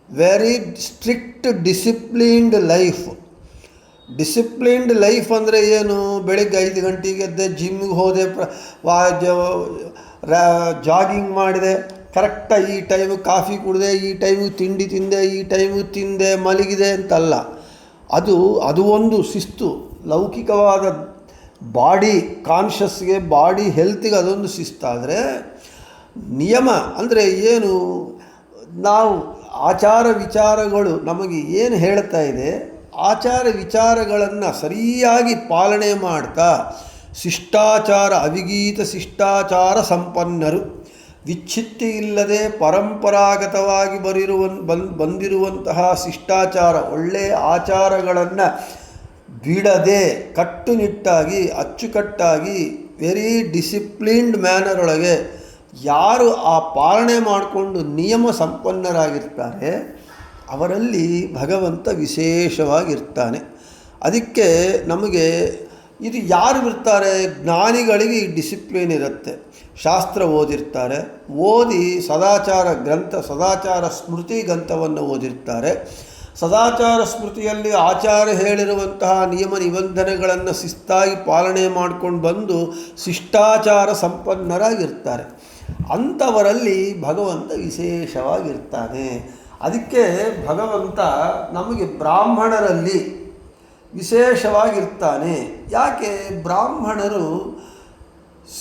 very strict disciplined life. Disciplined life ಅಂದರೆ ಏನು? ಬೆಳಗ್ಗೆ 5 ಗಂಟೆಗೆ ಎದ್ದೆ, ಜಿಮ್ಮಿಗೆ ಹೋದೆ, ಜಾಗಿಂಗ್ ಮಾಡಿದೆ, ಕರೆಕ್ಟಾಗಿ ಈ ಟೈಮಿಗೆ ಕಾಫಿ ಕುಡಿದೆ, ಈ ಟೈಮಿಗೆ ತಿಂಡಿ ತಿಂದೆ, ಈ ಟೈಮಿಗೆ ತಿಂದೆ, ಮಲಗಿದೆ ಅಂತಲ್ಲ. ಅದು ಒಂದು ಶಿಸ್ತು. ಲೌಕಿಕವಾದ ಬಾಡಿ ಕಾನ್ಷಿಯಸ್ಗೆ, ಬಾಡಿ ಹೆಲ್ತಿಗೆ ಅದೊಂದು ಶಿಸ್ತಾದರೆ, ನಿಯಮ ಅಂದರೆ ಏನು? ನಾವು ಆಚಾರ ವಿಚಾರಗಳು ನಮಗೆ ಏನು ಹೇಳ್ತಾ ಇದೆ, ಆಚಾರ ವಿಚಾರಗಳನ್ನು ಸರಿಯಾಗಿ ಪಾಲನೆ ಮಾಡ್ತಾ ಶಿಷ್ಟಾಚಾರ, ಅವಿಗೀತ ಶಿಷ್ಟಾಚಾರ ಸಂಪನ್ನರು, ವಿಚ್ಛಿತ್ತಿ ಇಲ್ಲದೆ ಪರಂಪರಾಗತವಾಗಿ ಬಂದಿರುವಂತಹ ಶಿಷ್ಟಾಚಾರ, ಒಳ್ಳೆಯ ಆಚಾರಗಳನ್ನು ಬಿಡದೆ ಕಟ್ಟುನಿಟ್ಟಾಗಿ, ಅಚ್ಚುಕಟ್ಟಾಗಿ, ವೆರಿ ಡಿಸಿಪ್ಲಿನ್ಡ್ ಮ್ಯಾನರ್ ಒಳಗೆ ಯಾರು ಆ ಪಾಲನೆ ಮಾಡಿಕೊಂಡು ನಿಯಮ ಸಂಪನ್ನರಾಗಿರ್ತಾರೆ ಅವರಲ್ಲಿ ಭಗವಂತ ವಿಶೇಷವಾಗಿರ್ತಾನೆ. ಅದಕ್ಕೆ ನಮಗೆ ಇದು ಯಾರು ಇರ್ತಾರೆ? ಜ್ಞಾನಿಗಳಿಗೆ ಈ ಡಿಸಿಪ್ಲಿನ್ ಇರುತ್ತೆ. ಶಾಸ್ತ್ರ ಓದಿರ್ತಾರೆ, ಓದಿ ಸದಾಚಾರ ಗ್ರಂಥ, ಸದಾಚಾರ ಸ್ಮೃತಿ ಗ್ರಂಥವನ್ನು ಓದಿರ್ತಾರೆ. ಸದಾಚಾರ ಸ್ಮೃತಿಯಲ್ಲಿ ಆಚಾರ್ಯ ಹೇಳಿರುವಂತಹ ನಿಯಮ ನಿಬಂಧನೆಗಳನ್ನು ಶಿಸ್ತಾಗಿ ಪಾಲನೆ ಮಾಡ್ಕೊಂಡು ಬಂದು ಶಿಷ್ಟಾಚಾರ ಸಂಪನ್ನರಾಗಿರ್ತಾರೆ. ಅಂಥವರಲ್ಲಿ ಭಗವಂತ ವಿಶೇಷವಾಗಿರ್ತಾನೆ. ಅದಕ್ಕೆ ಭಗವಂತ ನಮಗೆ ಬ್ರಾಹ್ಮಣರಲ್ಲಿ ವಿಶೇಷವಾಗಿರ್ತಾನೆ. ಯಾಕೆ? ಬ್ರಾಹ್ಮಣರು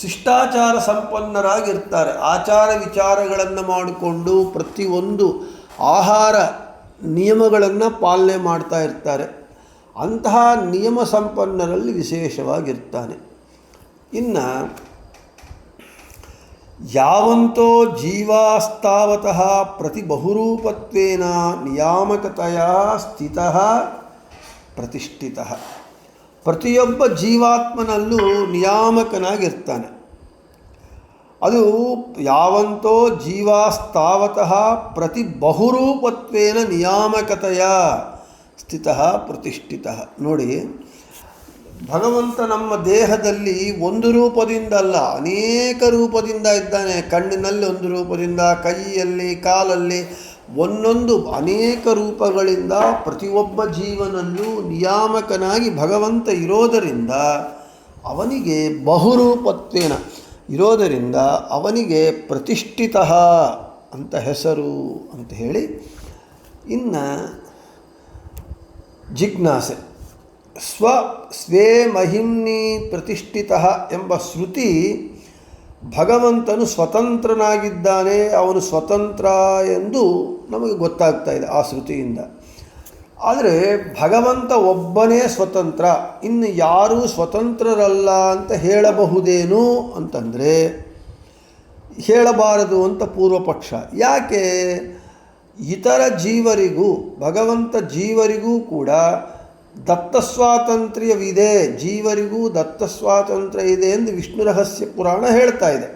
ಶಿಷ್ಟಾಚಾರ ಸಂಪನ್ನರಾಗಿರ್ತಾರೆ. ಆಚಾರ ವಿಚಾರಗಳನ್ನು ಮಾಡಿಕೊಂಡು ಪ್ರತಿಯೊಂದು ಆಹಾರ ನಿಯಮಗಳನ್ನು ಪಾಲನೆ ಮಾಡ್ತಾ ಇರ್ತಾರೆ. ಅಂತಹ ನಿಯಮ ಸಂಪನ್ನರಲ್ಲಿ ವಿಶೇಷವಾಗಿರ್ತಾನೆ. ಇನ್ನು ಯಾವಂತೋ ಜೀವಾಸ್ತಾವತಃ ಪ್ರತಿ ಬಹುರೂಪತ್ವೇನ ನಿಯಾಮಕತೆಯ ಸ್ಥಿತಃ ಪ್ರತಿಷ್ಠಿತಃ. ಪ್ರತಿಯೊಬ್ಬ ಜೀವಾತ್ಮನಲ್ಲೂ ನಿಯಾಮಕನಾಗಿರ್ತಾನೆ. ಅದು ಯಾವಂತೋ ಜೀವಾಸ್ತಾವತಃ ಪ್ರತಿ ಬಹುರೂಪತ್ವೇನ ನಿಯಾಮಕತೆಯ ಸ್ಥಿತಃ ಪ್ರತಿಷ್ಠಿತಃ. ನೋಡಿ, ಭಗವಂತ ನಮ್ಮ ದೇಹದಲ್ಲಿ ಒಂದು ರೂಪದಿಂದಲ್ಲ, ಅನೇಕ ರೂಪದಿಂದ ಇದ್ದಾನೆ. ಕಣ್ಣಿನಲ್ಲಿ ಒಂದು ರೂಪದಿಂದ, ಕೈಯಲ್ಲಿ, ಕಾಲಲ್ಲಿ, ಒಂದೊಂದು ಅನೇಕ ರೂಪಗಳಿಂದ ಪ್ರತಿಯೊಬ್ಬ ಜೀವನಲ್ಲೂ ನಿಯಾಮಕನಾಗಿ ಭಗವಂತ ಇರೋದರಿಂದ ಅವನಿಗೆ ಬಹುರೂಪತ್ವೇನ ಇರೋದರಿಂದ ಅವನಿಗೆ ಪ್ರತಿಷ್ಠಿತ ಅಂತ ಹೆಸರು ಅಂತ ಹೇಳಿ. ಇನ್ನು ಜಿಜ್ಞಾಸೆ, ಸ್ವೇ ಮಹಿಮ್ನಿ ಪ್ರತಿಷ್ಠಿತ ಎಂಬ ಶ್ರುತಿ ಭಗವಂತನು ಸ್ವತಂತ್ರನಾಗಿದ್ದಾನೆ, ಅವನು ಸ್ವತಂತ್ರ ಎಂದು ನಮಗೆ ಗೊತ್ತಾಗ್ತಾ ಇದೆ ಆ ಶ್ರುತಿಯಿಂದ. ಆದರೆ ಭಗವಂತ ಒಬ್ಬನೇ ಸ್ವತಂತ್ರ, ಇನ್ನು ಯಾರೂ ಸ್ವತಂತ್ರರಲ್ಲ ಅಂತ ಹೇಳಬಹುದೇನು ಅಂತಂದರೆ ಹೇಳಬಾರದು ಅಂತ ಪೂರ್ವಪಕ್ಷ. ಯಾಕೆ? ಇತರ ಜೀವರಿಗೂ ಭಗವಂತ ಜೀವರಿಗೂ ಕೂಡ ದತ್ತ ಸ್ವಾತಂತ್ರ್ಯವಿದೆ, ಜೀವರಿಗೂ ದತ್ತ ಸ್ವಾತಂತ್ರ್ಯ ಇದೆ ಎಂದು ವಿಷ್ಣು ರಹಸ್ಯ ಪುರಾಣ ಹೇಳ್ತಾ ಇದೆ.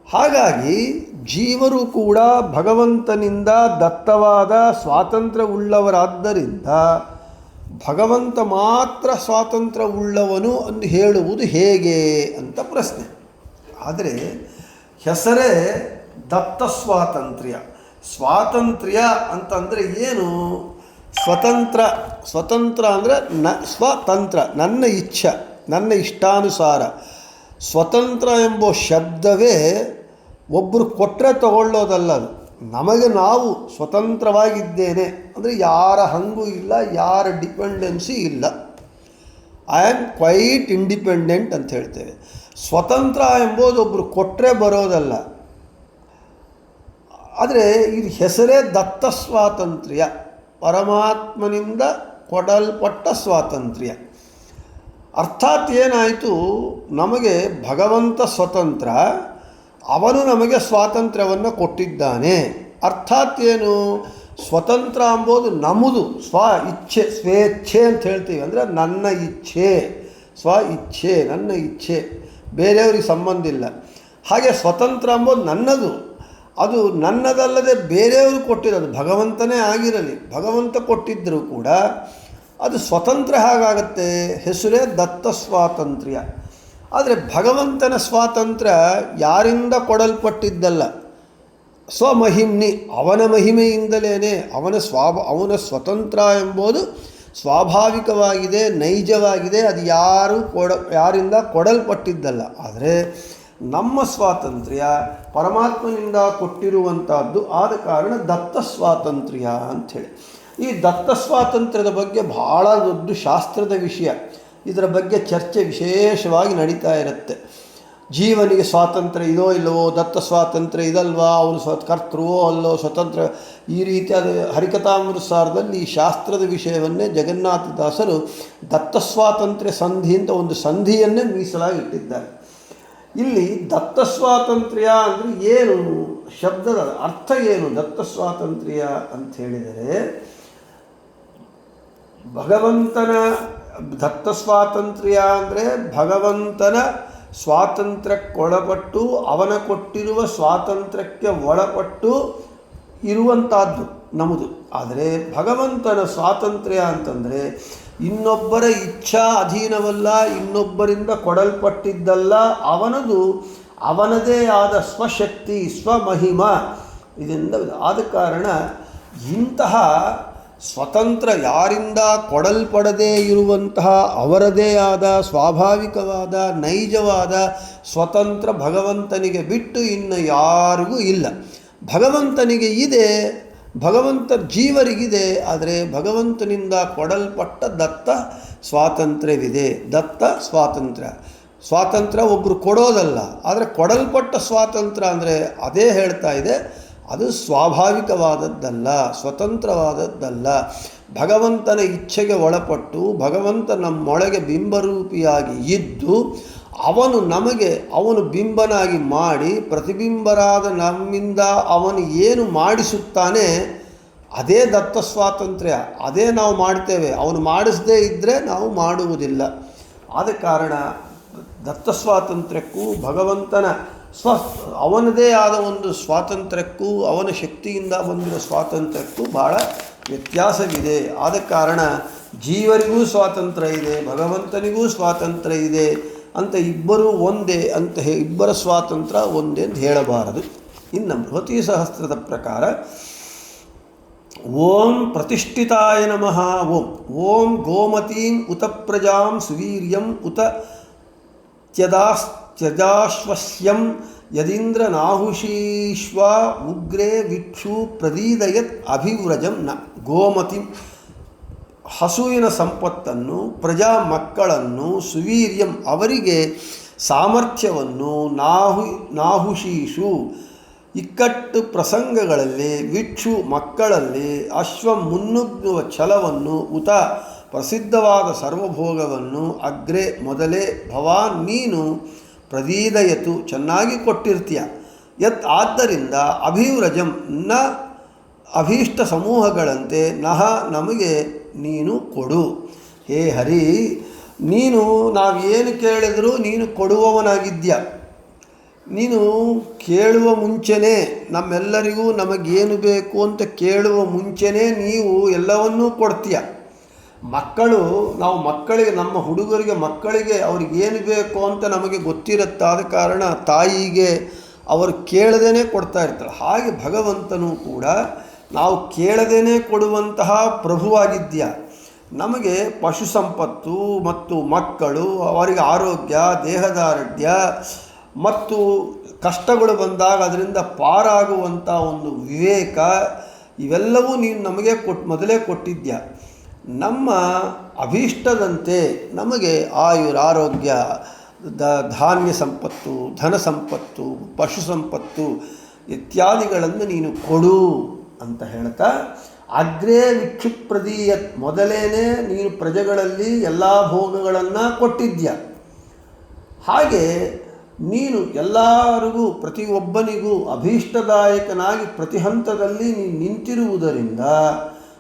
ಹಾಗಾಗಿ ಜೀವರು ಕೂಡ ಭಗವಂತನಿಂದ ದತ್ತವಾದ ಸ್ವಾತಂತ್ರ್ಯವುಳ್ಳವರಾದ್ದರಿಂದ ಭಗವಂತ ಮಾತ್ರ ಸ್ವಾತಂತ್ರ್ಯವುಳ್ಳವನು ಎಂದು ಹೇಳುವುದು ಹೇಗೆ ಅಂತ ಪ್ರಶ್ನೆ. ಆದರೆ ಹೆಸರೇ ದತ್ತ ಸ್ವಾತಂತ್ರ್ಯ. ಸ್ವಾತಂತ್ರ್ಯ ಅಂತಂದರೆ ಏನು? ಸ್ವತಂತ್ರ. ಸ್ವತಂತ್ರ ಅಂದರೆ ಸ್ವತಂತ್ರ, ನನ್ನ ಇಚ್ಛೆ, ನನ್ನ ಇಷ್ಟಾನುಸಾರ. ಸ್ವತಂತ್ರ ಎಂಬ ಶಬ್ದವೇ ಒಬ್ಬರು ಕೊಟ್ಟರೆ ತಗೊಳ್ಳೋದಲ್ಲ, ಅದು ನಮಗೆ ನಾವು ಸ್ವತಂತ್ರವಾಗಿದ್ದೇನೆ ಅಂದರೆ ಯಾರ ಹಂಗೂ ಇಲ್ಲ, ಯಾರ ಡಿಪೆಂಡೆನ್ಸಿ ಇಲ್ಲ. ಐ ಆಮ್ ಕ್ವೈಟ್ ಇಂಡಿಪೆಂಡೆಂಟ್ ಅಂತ ಹೇಳ್ತೇವೆ. ಸ್ವತಂತ್ರ ಎಂಬುದು ಒಬ್ಬರು ಕೊಟ್ಟರೆ ಬರೋದಲ್ಲ. ಆದರೆ ಇದು ಹೆಸರೇ ದತ್ತ ಸ್ವಾತಂತ್ರ್ಯ, ಪರಮಾತ್ಮನಿಂದ ಕೊಡಲ್ಪಟ್ಟ ಸ್ವಾತಂತ್ರ್ಯ. ಅರ್ಥಾತ್ ಏನಾಯಿತು? ನಮಗೆ ಭಗವಂತ ಸ್ವತಂತ್ರ, ಅವನು ನಮಗೆ ಸ್ವಾತಂತ್ರ್ಯವನ್ನು ಕೊಟ್ಟಿದ್ದಾನೆ. ಅರ್ಥಾತ್ ಏನು? ಸ್ವತಂತ್ರ ಎಂಬುದು ನಮ್ಮದು ಸ್ವ ಇಚ್ಛೆ, ಸ್ವೇಚ್ಛೆ ಅಂತ ಹೇಳ್ತೀವಿ. ಅಂದರೆ ನನ್ನ ಇಚ್ಛೆ, ಸ್ವ ಇಚ್ಛೆ, ನನ್ನ ಇಚ್ಛೆ, ಬೇರೆಯವ್ರಿಗೆ ಸಂಬಂಧ ಇಲ್ಲ. ಹಾಗೆ ಸ್ವತಂತ್ರ ಎಂಬುದು ನನ್ನದು, ಅದು ನನ್ನದಲ್ಲದೆ ಬೇರೆಯವರು ಕೊಟ್ಟಿರೋದು, ಭಗವಂತನೇ ಆಗಿರಲಿ, ಭಗವಂತ ಕೊಟ್ಟಿದ್ದರೂ ಕೂಡ ಅದು ಸ್ವತಂತ್ರ ಹೇಗಾಗತ್ತೆ? ಹೆಸರೇ ದತ್ತ ಸ್ವಾತಂತ್ರ್ಯ. ಆದರೆ ಭಗವಂತನ ಸ್ವಾತಂತ್ರ್ಯ ಯಾರಿಂದ ಕೊಡಲ್ಪಟ್ಟಿದ್ದಲ್ಲ, ಸ್ವಮಹಿಮ್ನಿ, ಅವನ ಮಹಿಮೆಯಿಂದಲೇ. ಅವನ ಸ್ವತಂತ್ರ ಎಂಬುದು ಸ್ವಾಭಾವಿಕವಾಗಿದೆ, ನೈಜವಾಗಿದೆ. ಅದು ಯಾರಿಂದ ಕೊಡಲ್ಪಟ್ಟಿದ್ದಲ್ಲ. ಆದರೆ ನಮ್ಮ ಸ್ವಾತಂತ್ರ್ಯ ಪರಮಾತ್ಮನಿಂದ ಕೊಟ್ಟಿರುವಂಥದ್ದು. ಆದ ಕಾರಣ ದತ್ತ ಸ್ವಾತಂತ್ರ್ಯ ಅಂಥೇಳಿ. ಈ ದತ್ತ ಸ್ವಾತಂತ್ರ್ಯದ ಬಗ್ಗೆ ಭಾಳ ದೊಡ್ಡ ಶಾಸ್ತ್ರದ ವಿಷಯ. ಇದರ ಬಗ್ಗೆ ಚರ್ಚೆ ವಿಶೇಷವಾಗಿ ನಡೀತಾ ಇರುತ್ತೆ. ಜೀವನಿಗೆ ಸ್ವಾತಂತ್ರ್ಯ ಇದೋ ಇಲ್ಲವೋ, ದತ್ತ ಸ್ವಾತಂತ್ರ್ಯ ಇದಲ್ವಾ, ಅವನು ಕರ್ತೃವೋ ಅಲ್ಲೋ ಸ್ವತಂತ್ರ, ಈ ರೀತಿಯಾದ ಹರಿಕಥಾಮೃತಸಾರದಲ್ಲಿ ಈ ಶಾಸ್ತ್ರದ ವಿಷಯವನ್ನೇ ಜಗನ್ನಾಥದಾಸರು ದತ್ತ ಸ್ವಾತಂತ್ರ್ಯ ಸಂಧಿ ಅಂತ ಒಂದು ಸಂಧಿಯನ್ನೇ ಮೀಸಲಾಗಿಟ್ಟಿದ್ದಾರೆ. ಇಲ್ಲಿ ದತ್ತ ಸ್ವಾತಂತ್ರ್ಯ ಅಂದರೆ ಏನು? ಶಬ್ದದ ಅರ್ಥ ಏನು? ದತ್ತ ಸ್ವಾತಂತ್ರ್ಯ ಅಂತ ಹೇಳಿದರೆ ಭಗವಂತನ ದತ್ತ ಸ್ವಾತಂತ್ರ್ಯ ಅಂದರೆ ಭಗವಂತನ ಸ್ವಾತಂತ್ರ್ಯಕ್ಕೊಳಪಟ್ಟು ಅವನ ಕೊಟ್ಟಿರುವ ಸ್ವಾತಂತ್ರ್ಯಕ್ಕೆ ಒಳಪಟ್ಟು ಇರುವಂಥದ್ದು ನಮ್ಮದು. ಆದರೆ ಭಗವಂತನ ಸ್ವಾತಂತ್ರ್ಯ ಅಂತಂದರೆ ಇನ್ನೊಬ್ಬರ ಇಚ್ಛಾ ಅಧೀನವಲ್ಲ, ಇನ್ನೊಬ್ಬರಿಂದ ಕೊಡಲ್ಪಟ್ಟಿದ್ದಲ್ಲ, ಅವನದು ಅವನದೇ ಆದ ಸ್ವಶಕ್ತಿ, ಸ್ವಮಹಿಮ. ಇದರಿಂದ ಆದ ಕಾರಣ ಇಂತಹ ಸ್ವತಂತ್ರ ಯಾರಿಂದ ಕೊಡಲ್ಪಡದೇ ಇರುವಂತಹ ಅವರದೇ ಆದ ಸ್ವಾಭಾವಿಕವಾದ ನೈಜವಾದ ಸ್ವತಂತ್ರ ಭಗವಂತನಿಗೆ ಬಿಟ್ಟು ಇನ್ನು ಯಾರಿಗೂ ಇಲ್ಲ. ಭಗವಂತನಿಗೆ ಇದೆ, ಭಗವಂತ ಜೀವರಿಗಿದೆ. ಆದರೆ ಭಗವಂತನಿಂದ ಕೊಡಲ್ಪಟ್ಟ ದತ್ತ ಸ್ವಾತಂತ್ರ್ಯವಿದೆ. ದತ್ತ ಸ್ವಾತಂತ್ರ್ಯ ಒಬ್ಬರು ಕೊಡೋದಲ್ಲ, ಆದರೆ ಕೊಡಲ್ಪಟ್ಟ ಸ್ವಾತಂತ್ರ್ಯ ಅಂದರೆ ಅದೇ ಹೇಳ್ತಾ ಇದೆ, ಅದು ಸ್ವಾಭಾವಿಕವಾದದ್ದಲ್ಲ, ಸ್ವತಂತ್ರವಾದದ್ದಲ್ಲ. ಭಗವಂತನ ಇಚ್ಛೆಗೆ ಒಳಪಟ್ಟು ಭಗವಂತ ನಮ್ಮೊಳಗೆ ಬಿಂಬರೂಪಿಯಾಗಿ ಇದ್ದು ಅವನು ಬಿಂಬನಾಗಿ ಮಾಡಿ ಪ್ರತಿಬಿಂಬರಾದ ನಮ್ಮಿಂದ ಅವನು ಏನು ಮಾಡಿಸುತ್ತಾನೆ ಅದೇ ದತ್ತ ಸ್ವಾತಂತ್ರ್ಯ. ಅದೇ ನಾವು ಮಾಡ್ತೇವೆ. ಅವನು ಮಾಡಿಸದೇ ಇದ್ದರೆ ನಾವು ಮಾಡುವುದಿಲ್ಲ. ಆದ ಕಾರಣ ದತ್ತ ಸ್ವಾತಂತ್ರ್ಯಕ್ಕೂ ಭಗವಂತನ ಅವನದೇ ಆದ ಒಂದು ಸ್ವಾತಂತ್ರ್ಯಕ್ಕೂ ಅವನ ಶಕ್ತಿಯಿಂದ ಬಂದಿರೋ ಸ್ವಾತಂತ್ರ್ಯಕ್ಕೂ ಭಾಳ ವ್ಯತ್ಯಾಸವಿದೆ. ಆದ ಕಾರಣ ಜೀವರಿಗೂ ಸ್ವಾತಂತ್ರ್ಯ ಇದೆ, ಭಗವಂತನಿಗೂ ಸ್ವಾತಂತ್ರ್ಯ ಇದೆ ಅಂತ ಇಬ್ಬರೂ ಒಂದೇ ಅಂತ ಇಬ್ಬರ ಸ್ವಾತಂತ್ರ್ಯ ಒಂದೇ ಅಂತ ಹೇಳಬಾರದು. ಇನ್ನು ಬೃಹತಿ ಸಹಸ್ರದ ಪ್ರಕಾರ ಓಂ ಪ್ರತಿಷ್ಠಿತಾಯ ನಮಃ. ಓಂ ಗೋಮತೀಂ ಉತ ಪ್ರಜಾಂ ಸುವೀರ್ಯಂ ಉತ ತ್ಯಜಾಶ್ವಸ್ಯಂ ಯದೀಂದ್ರ ನಾಹುಷೀಶ್ವ ಉಗ್ರೇ ವಿಕ್ಷು ಪ್ರದೀದಯತ್ ಅಭಿವ್ರಜಂ ನ. ಗೋಮತಿ ಹಸುವಿನ ಸಂಪತ್ತನ್ನು, ಪ್ರಜಾ ಮಕ್ಕಳನ್ನು, ಸುವೀರ್ಯಂ ಅವರಿಗೆ ಸಾಮರ್ಥ್ಯವನ್ನು, ನಾಹುಷೀಷು ಇಕ್ಕಟ್ಟು ಪ್ರಸಂಗಗಳಲ್ಲಿ ವಿಕ್ಷು ಮಕ್ಕಳಲ್ಲಿ ಅಶ್ವ ಮುನ್ನುಗ್ಗುವ ಛಲವನ್ನು ಉತ ಪ್ರಸಿದ್ಧವಾದ ಸರ್ವಭೋಗವನ್ನು ಅಗ್ರೆ ಮೊದಲೇ ಭವಾನ್ ನೀನು ಪ್ರದೀದಯತು ಚೆನ್ನಾಗಿ ಕೊಟ್ಟಿರ್ತೀಯ. ಯತ್ ಆದ್ದರಿಂದ ಅಭಿವ್ರಜಂ ನ ಅಭೀಷ್ಟ ಸಮೂಹಗಳಂತೆ ನಹ ನಮಗೆ ನೀನು ಕೊಡು. ಹೇ ಹರಿ, ನೀನು ನಾವೇನು ಕೇಳಿದರೂ ನೀನು ಕೊಡುವವನಾಗಿದ್ಯ. ನೀನು ಕೇಳುವ ಮುಂಚೆನೇ ನಮ್ಮೆಲ್ಲರಿಗೂ ನಮಗೇನು ಬೇಕು ಅಂತ ಕೇಳುವ ಮುಂಚೆನೇ ನೀವು ಎಲ್ಲವನ್ನೂ ಕೊಡ್ತೀಯ. ಮಕ್ಕಳು ನಾವು ಮಕ್ಕಳಿಗೆ ನಮ್ಮ ಹುಡುಗರಿಗೆ ಮಕ್ಕಳಿಗೆ ಅವ್ರಿಗೇನು ಬೇಕು ಅಂತ ನಮಗೆ ಗೊತ್ತಿರುತ್ತಾದ ಕಾರಣ ತಾಯಿಗೆ ಅವರು ಕೇಳದೇನೆ ಕೊಡ್ತಾ ಇರ್ತಾರೆ. ಹಾಗೆ ಭಗವಂತನೂ ಕೂಡ ನಾವು ಕೇಳದೇನೆ ಕೊಡುವಂತಹ ಪ್ರಭುವಾಗಿದ್ಯ. ನಮಗೆ ಪಶು ಸಂಪತ್ತು ಮತ್ತು ಮಕ್ಕಳು, ಅವರಿಗೆ ಆರೋಗ್ಯ, ದೇಹದಾರ್ಢ್ಯ ಮತ್ತು ಕಷ್ಟಗಳು ಬಂದಾಗ ಅದರಿಂದ ಪಾರಾಗುವಂಥ ಒಂದು ವಿವೇಕ, ಇವೆಲ್ಲವೂ ನೀನು ನಮಗೆ ಮೊದಲೇ ಕೊಟ್ಟಿದ್ಯ. ನಮ್ಮ ಅಭೀಷ್ಟದಂತೆ ನಮಗೆ ಆಯುರಾರೋಗ್ಯ, ಧಾನ್ಯ ಸಂಪತ್ತು, ಧನ ಸಂಪತ್ತು, ಪಶು ಸಂಪತ್ತು ಇತ್ಯಾದಿಗಳನ್ನು ನೀನು ಕೊಡು ಅಂತ ಹೇಳ್ತಾ, ಅಗ್ರೇ ವಿಕ್ಷುಪ್ರದೀಯತ್ ಮೊದಲೇನೆ ನೀನು ಪ್ರಜೆಗಳಲ್ಲಿ ಎಲ್ಲ ಭೋಗಗಳನ್ನು ಕೊಟ್ಟಿದ್ಯ. ಹಾಗೆ ನೀನು ಎಲ್ಲರಿಗೂ ಪ್ರತಿಯೊಬ್ಬನಿಗೂ ಅಭೀಷ್ಟದಾಯಕನಾಗಿ ಪ್ರತಿ ಹಂತದಲ್ಲಿ ನೀನು ನಿಂತಿರುವುದರಿಂದ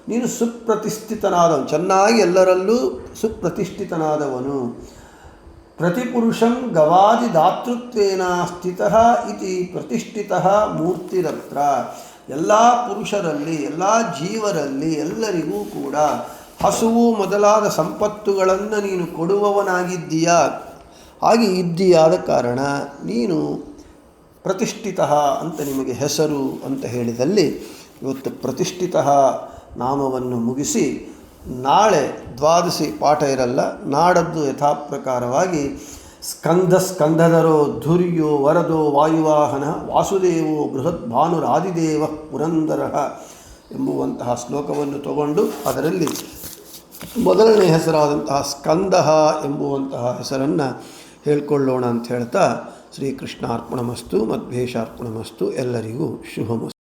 ನೀನು ಸುಪ್ರತಿಷ್ಠಿತನಾದವನು, ಚೆನ್ನಾಗಿ ಎಲ್ಲರಲ್ಲೂ ಸುಪ್ರತಿಷ್ಠಿತನಾದವನು. ಪ್ರತಿಪುರುಷಂ ಗವಾದಿ ದಾತೃತ್ವೇನ ಸ್ಥಿತಃ ಇತಿ ಪ್ರತಿಷ್ಠಿತಃ ಮೂರ್ತಿರತ್ರ. ಎಲ್ಲ ಪುರುಷರಲ್ಲಿ, ಎಲ್ಲ ಜೀವರಲ್ಲಿ ಎಲ್ಲರಿಗೂ ಕೂಡ ಹಸುವು ಮೊದಲಾದ ಸಂಪತ್ತುಗಳನ್ನು ನೀನು ಕೊಡುವವನಾಗಿದ್ದೀಯಾ. ಹಾಗೆ ಇದ್ದೀಯಾದ ಕಾರಣ ನೀನು ಪ್ರತಿಷ್ಠಿತ ಅಂತ ನಿಮಗೆ ಹೆಸರು ಅಂತ ಹೇಳಿದಲ್ಲಿ, ಇವತ್ತು ಪ್ರತಿಷ್ಠಿತ ನಾಮವನ್ನು ಮುಗಿಸಿ ನಾಳೆ ದ್ವಾದಶಿ ಪಾಠ ಇರಲ್ಲ. ನಾಡದ್ದು ಯಥಾಪ್ರಕಾರವಾಗಿ ಸ್ಕಂಧಧರೋ ಧುರ್ಯೋ ವರದೋ ವಾಯುವಾಹನ ವಾಸುದೇವೋ ಬೃಹದ್ಭಾನುರಾದಿದೇವ ಪುರಂದರ ಎಂಬುವಂತಹ ಶ್ಲೋಕವನ್ನು ತಗೊಂಡು ಅದರಲ್ಲಿ ಮೊದಲನೇ ಹೆಸರಾದಂತಹ ಸ್ಕಂದ ಎಂಬುವಂತಹ ಹೆಸರನ್ನು ಹೇಳ್ಕೊಳ್ಳೋಣ ಅಂತ ಹೇಳ್ತಾ, ಶ್ರೀಕೃಷ್ಣಾರ್ಪಣಮಸ್ತು, ಮಧ್ವೇಶಾರ್ಪಣಮಸ್ತು. ಎಲ್ಲರಿಗೂ ಶುಭಮಸ್ತು.